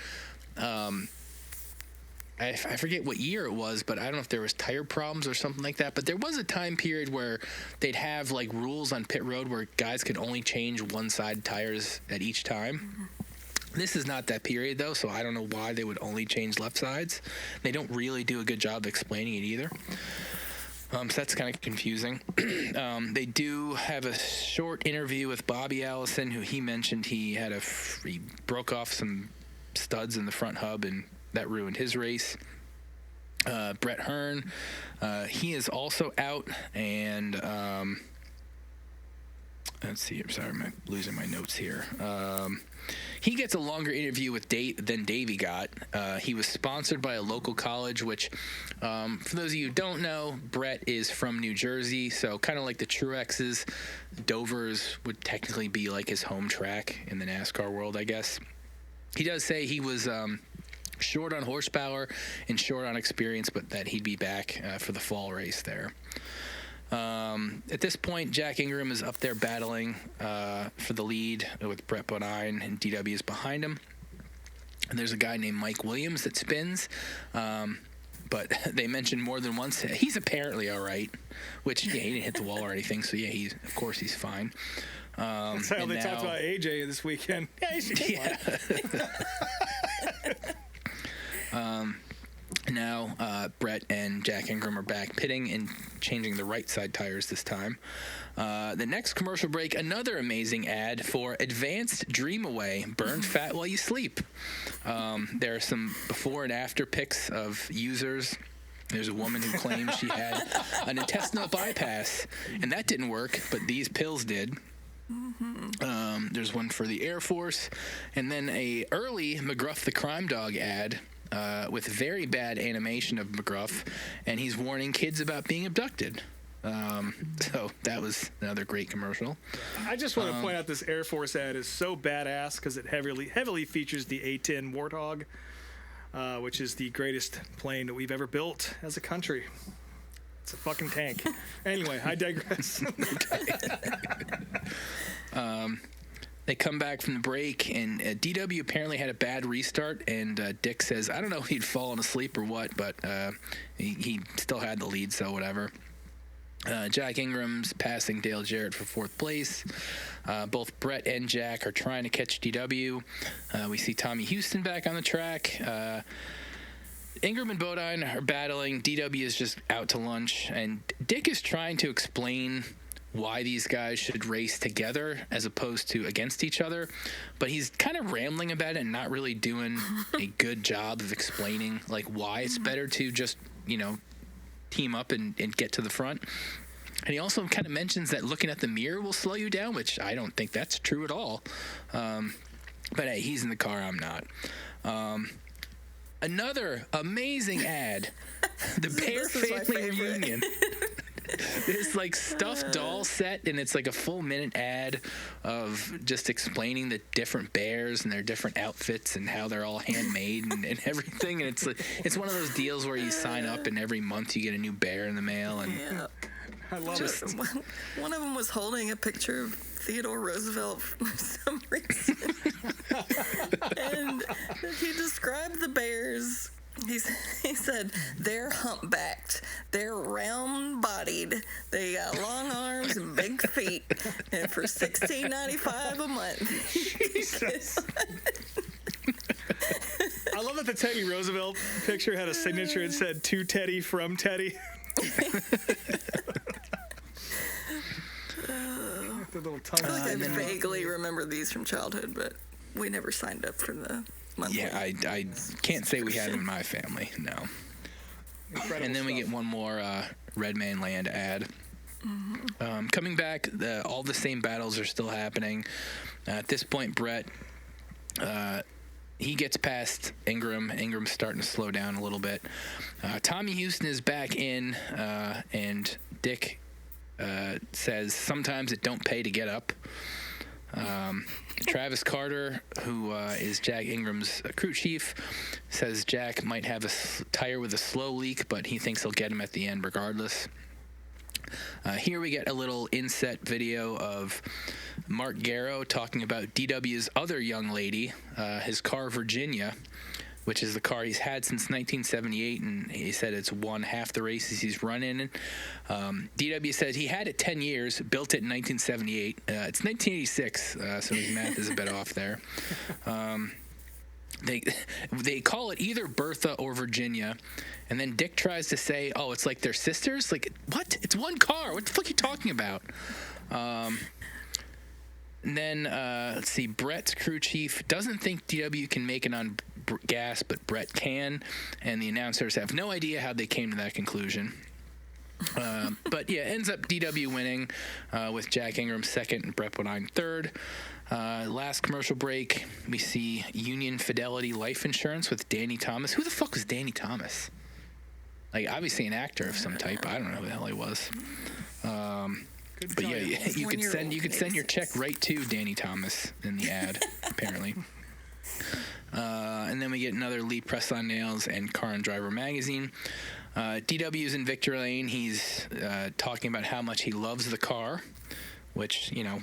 I forget what year it was, but I don't know if there was tire problems or something like that. But there was a time period where they'd have like rules on pit road where guys could only change one side tires at each time. Mm-hmm. This is not that period though, so I don't know why they would only change left sides. They don't really do a good job explaining it either. So that's kind of confusing. They do have a short interview with Bobby Allison, who he mentioned he broke off some studs in the front hub, and that ruined his race. Brett Hearn, he is also out, and let's see. I'm sorry, I'm losing my notes here. He gets a longer interview with than Davey got. He was sponsored by a local college, which, for those of you who don't know, Brett is from New Jersey, so kind of like the Truexes, Dover's would technically be like his home track in the NASCAR world, I guess. He does say he was short on horsepower and short on experience, but that he'd be back for the fall race there. At this point, Jack Ingram is up there battling for the lead with Brett Bodine, and DW is behind him. And there's a guy named Mike Williams that spins, but they mentioned more than once he's apparently all right, which, he didn't hit the wall or anything, so of course he's fine. That's how they talked about AJ this weekend. Yeah, he's fine. Now, Brett and Jack Ingram are back pitting and changing the right side tires this time. The next commercial break, another amazing ad for Advanced Dream Away, burn fat while you sleep. There are some before and after pics of users. There's a woman who claims she had an intestinal bypass, and that didn't work, but these pills did. There's one for the Air Force, and then a early McGruff the Crime Dog ad with very bad animation of McGruff, and he's warning kids about being abducted. So that was another great commercial. I just want to point out this Air Force ad is so badass because it heavily features the A-10 Warthog, which is the greatest plane that we've ever built as a country. It's a fucking tank. Anyway, I digress. They come back from the break, and DW apparently had a bad restart, and Dick says, I don't know if he'd fallen asleep or what, but he still had the lead, so whatever. Jack Ingram's passing Dale Jarrett for fourth place. Both Brett and Jack are trying to catch DW. We see Tommy Houston back on the track. Ingram and Bodine are battling. DW is just out to lunch, and Dick is trying to explain why these guys should race together as opposed to against each other, but he's kind of rambling about it and not really doing a good job of explaining like why it's better to just team up and get to the front. And he also kind of mentions that looking at the mirror will slow you down, which I don't think that's true at all. But hey, he's in the car, I'm not. Another amazing ad, the Bear Family Reunion. This like stuffed doll set, and it's like a full minute ad of just explaining the different bears and their different outfits and how they're all handmade and everything. And it's one of those deals where you sign up and every month you get a new bear in the mail. And Yeah. I love it. One of them was holding a picture of Theodore Roosevelt for some reason. And he described the bears. He said, they're humpbacked, they're round-bodied, they got long arms and big feet, and for $16.95 a month. Jesus. I love that the Teddy Roosevelt picture had a signature that said, to Teddy from Teddy. The little tongue. I feel like I vaguely remember these from childhood, but we never signed up for the monthly. yeah, I can't say we had them in my family, no. Incredible And then we stuff. get one more Red Man Land ad. Coming back, all the same battles are still happening. At this point, Brett, he gets past Ingram. Ingram's starting to slow down a little bit. Tommy Houston is back in, and Dick says sometimes it don't pay to get up. Travis Carter, who is Jack Ingram's crew chief, says Jack might have a tire with a slow leak, but he thinks he'll get him at the end regardless. Here we get a little inset video of Mark Garrow talking about DW's other young lady, his car Virginia, which is the car he's had since 1978, and he said it's won half the races he's run in. DW said he had it 10 years, built it in 1978. It's 1986, so his math is a bit off there. They call it either Bertha or Virginia, and then Dick tries to say, oh, it's like they're sisters? Like, what? It's one car. What the fuck are you talking about? And then, let's see, Brett's crew chief doesn't think DW can make it on gas, but Brett can, and the announcers have no idea how they came to that conclusion. But yeah, ends up DW winning with Jack Ingram second and Brett Bodine third. Last commercial break, we see Union Fidelity Life Insurance with Danny Thomas. Who the fuck was Danny Thomas? Like, obviously an actor of some type. I don't know who the hell he was. But yeah, you could send your check right to Danny Thomas in the ad, apparently. And then we get another Lee Press on Nails and Car and Driver magazine. DW's in Victory Lane. He's talking about how much he loves the car, which, you know,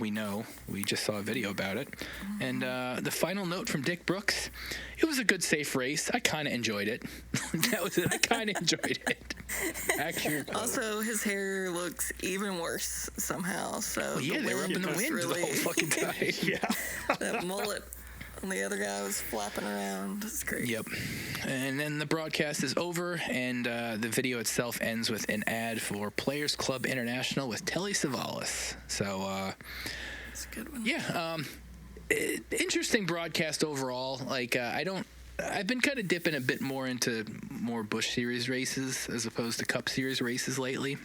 we just saw a video about it. And the final note from Dick Brooks: it was a good, safe race. I kind of enjoyed it. That was it. I kind of enjoyed it. Actually, also, his hair looks even worse somehow. So well, yeah, they were up in the wind the whole fucking time. Yeah. That mullet. And the other guy was flapping around. It's great. Yep. And then the broadcast is over, and the video itself ends with an ad for Players Club International with Telly Savalas. So, That's a good one. Yeah. Interesting broadcast overall. Like, I've been kind of dipping a bit more into more Busch Series races as opposed to Cup Series races lately.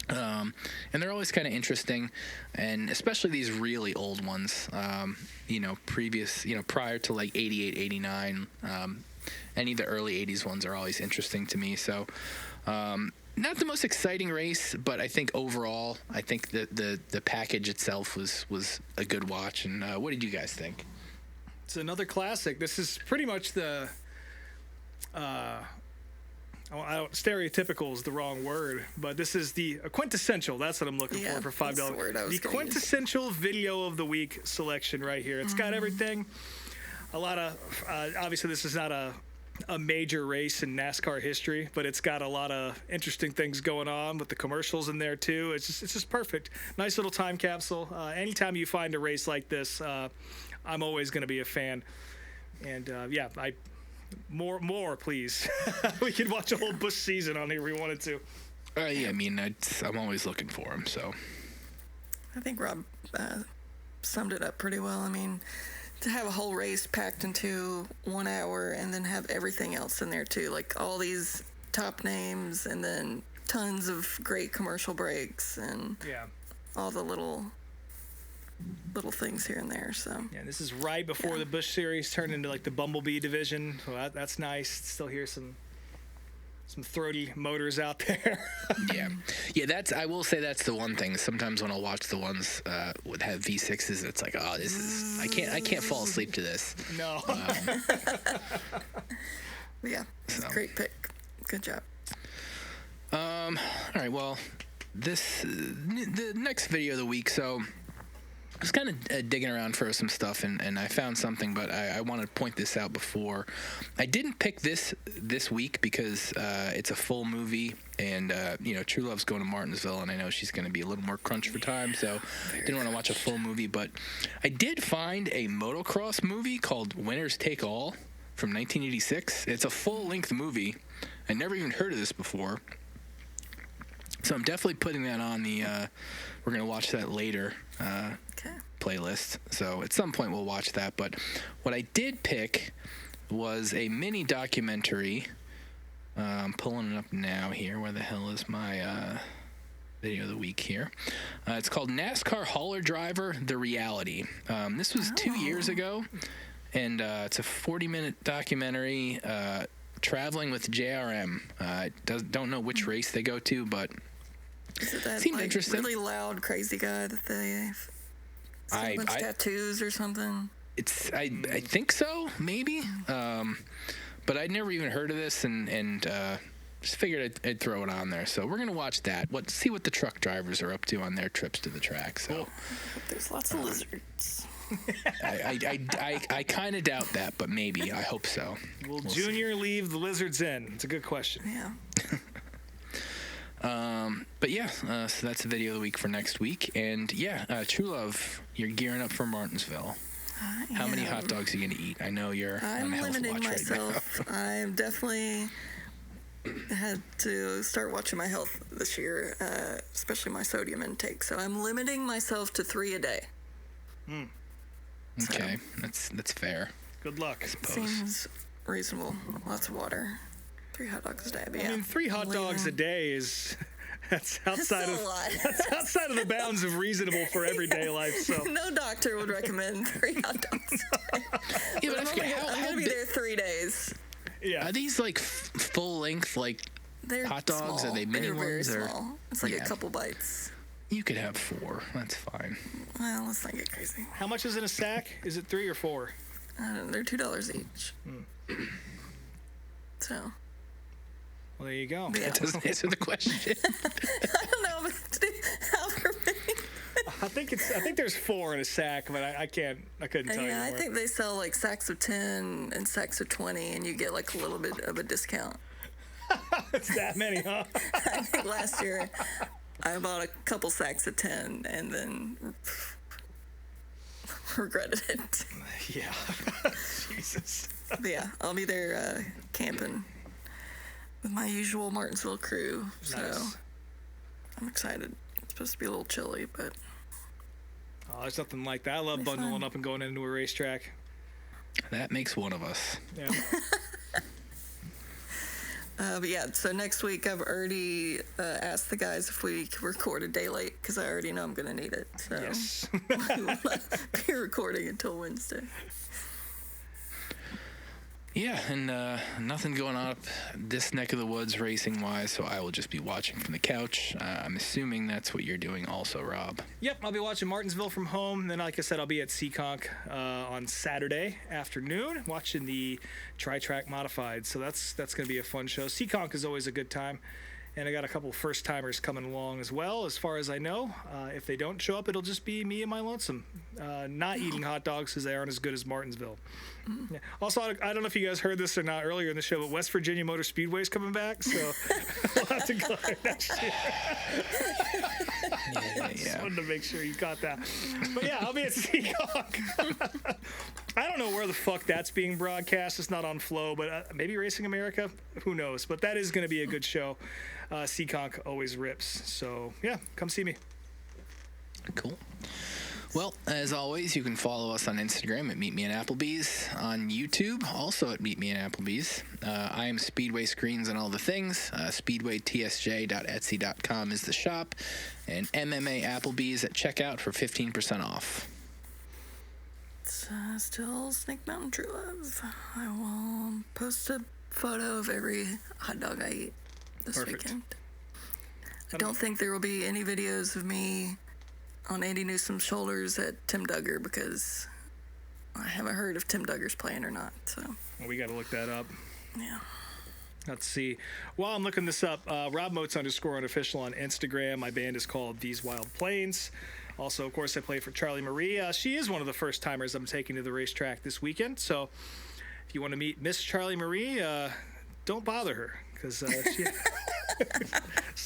And they're always kind of interesting, and especially these really old ones, prior to like 88, 89, any of the early 80s ones are always interesting to me. So, not the most exciting race, but I think overall, I think the package itself was a good watch. And what did you guys think? It's another classic. This is pretty much the stereotypical is the wrong word, but this is the quintessential. That's what I'm looking for $5. That's the word I was The quintessential video of the week selection right here. It's got everything. A lot of obviously this is not a major race in NASCAR history, but it's got a lot of interesting things going on with the commercials in there too. It's just perfect. Nice little time capsule. Anytime you find a race like this, I'm always going to be a fan. And More, please. We could watch a whole Busch season on here if we wanted to. Yeah, I mean, I'm always looking for him, so. I think Rob summed it up pretty well. I mean, to have a whole race packed into 1 hour and then have everything else in there, too. Like, all these top names and then tons of great commercial breaks and all the little things here and there. So yeah, this is right before the Busch Series turned into like the Bumblebee division. So that's nice. Still hear some throaty motors out there. yeah. I will say that's the one thing. Sometimes when I'll watch the ones that have V6s, it's like, oh, this is I can't fall asleep to this. No. Yeah, it's a great pick. Good job. All right. Well, the next video of the week. So. I was kind of digging around for some stuff, and I found something, but I want to point this out before. I didn't pick this week because it's a full movie, and True Love's going to Martinsville, and I know she's going to be a little more crunched for time, so didn't want to watch a full movie. But I did find a motocross movie called Winners Take All from 1986. It's a full-length movie. I never even heard of this before. So I'm definitely putting that on the we're going to watch that later playlist. So at some point we'll watch that. But what I did pick was a mini documentary. I'm pulling it up now here. Where the hell is my video of the week here? It's called NASCAR Hauler Driver, The Reality. This was 2 years ago. And it's a 40-minute documentary traveling with JRM. Don't know which race they go to, but is it that seemed interesting. Really loud, crazy guy that they have a bunch of tattoos or something? I think so, maybe. But I'd never even heard of this, and just figured I'd throw it on there. So we're gonna watch that. See what the truck drivers are up to on their trips to the track. So There's lots of lizards. I kind of doubt that, but maybe. I hope so. Will Junior leave the lizards in? It's a good question. Yeah. But yeah, so that's the video of the week for next week. And yeah, True Love, you're gearing up for Martinsville. How many hot dogs are you gonna eat? I know you're on I'm a health limiting watch myself. right now. I've definitely had to start watching my health this year, especially my sodium intake. So I'm limiting myself to 3 a day. Okay, that's fair. Good luck. Seems reasonable. Lots of water. 3 hot dogs a day. But I yeah, mean, 3 hot dogs a day is that's outside still of a lot. that's outside of the bounds of reasonable for everyday life. So No doctor would recommend 3 hot dogs a day. Yeah, but I forget, I'm how gonna be big there 3 days. yeah, are these? Like full length, like They're hot dogs? small. Are they mini They're very ones? Or small. It's like Yeah. a couple bites. you could have 4. That's fine. Well, let's not get crazy. how much is in a sack? Is it 3 or 4? I don't know, they're $2 each. So, Well, there you go. yeah. That doesn't answer the question. I don't know, but however many. I think there's 4 in a sack, but I couldn't tell you Yeah, I more. think they sell like sacks of 10 and sacks of 20, and you get like a little bit of a discount. It's that many, huh? I think last year I bought a couple sacks of 10 and then regretted it. Yeah. Jesus. But yeah, I'll be there camping with my usual Martinsville crew. So Nice. I'm excited. It's supposed to be a little chilly, but Oh, there's nothing like that. I love Be bundling fun. up and going into a racetrack. That makes one of us. Yeah. but yeah, so next week I've already asked the guys if we could record a day late because I already know I'm going to need it. So Yes. we will not be recording until Wednesday. Yeah, and nothing going on up this neck of the woods racing-wise, so I will just be watching from the couch. I'm assuming that's what you're doing also, Rob. Yep, I'll be watching Martinsville from home. Then, like I said, I'll be at Seekonk on Saturday afternoon watching the Tri-Track Modified. So that's going to be a fun show. Seekonk is always a good time. And I got a couple first-timers coming along as well, as far as I know. If they don't show up, it'll just be me and my lonesome. Not eating hot dogs because they aren't as good as Martinsville. Yeah. Also, I don't know if you guys heard this or not earlier in the show, but West Virginia Motor Speedway is coming back, so we'll have to go there next year. Just wanted to make sure you got that. But yeah, I'll be at Seacock. I don't know where the fuck that's being broadcast. It's not on Flow, but maybe Racing America. Who knows? But that is going to be a good show. Seaconk always rips. So yeah, come see me. Cool. Well, as always, you can follow us on Instagram at meetmeatapplebees, on YouTube, also at meetmeatapplebees. I am Speedway Screens and all the things. SpeedwayTSJ.etsy.com is the shop, and MMA Applebees at checkout for 15% off. It's still Snake Mountain True Love. I will post a photo of every hot dog I eat this Perfect. weekend. I don't think there will be any videos of me on Andy Newsom's shoulders at Tim Duggar because I haven't heard if Tim Duggar's playing or not. So Well, we got to look that up. yeah. Let's see. While I'm looking this up, RobMotes_unofficial on Instagram. My band is called These Wild Plains. Also, of course, I play for Charlie Marie. She is one of the first timers I'm taking to the racetrack this weekend. So if you want to meet Miss Charlie Marie, don't bother her because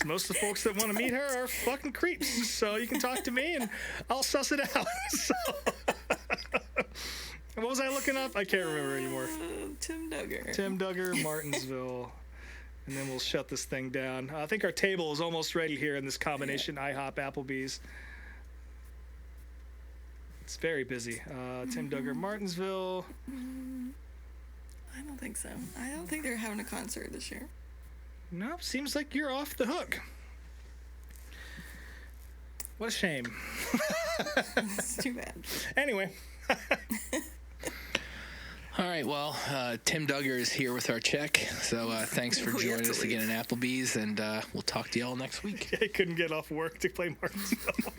most of the folks that want to meet her are fucking creeps. So you can talk to me and I'll suss it out. So, what was I looking up? I can't remember anymore. Tim Duggar. Tim Duggar, Martinsville. And then we'll shut this thing down. I think our table is almost ready here in this combination, IHOP, Applebee's. It's very busy. Tim Duggar, Martinsville. I don't think so. I don't think they're having a concert this year. Nope, seems like you're off the hook. What a shame. It's too bad. Anyway. All right, well, Tim Duggar is here with our check, so thanks for We have joining to us again leave. at Applebee's, and we'll talk to y'all next week. I couldn't get off work to play Martinsville.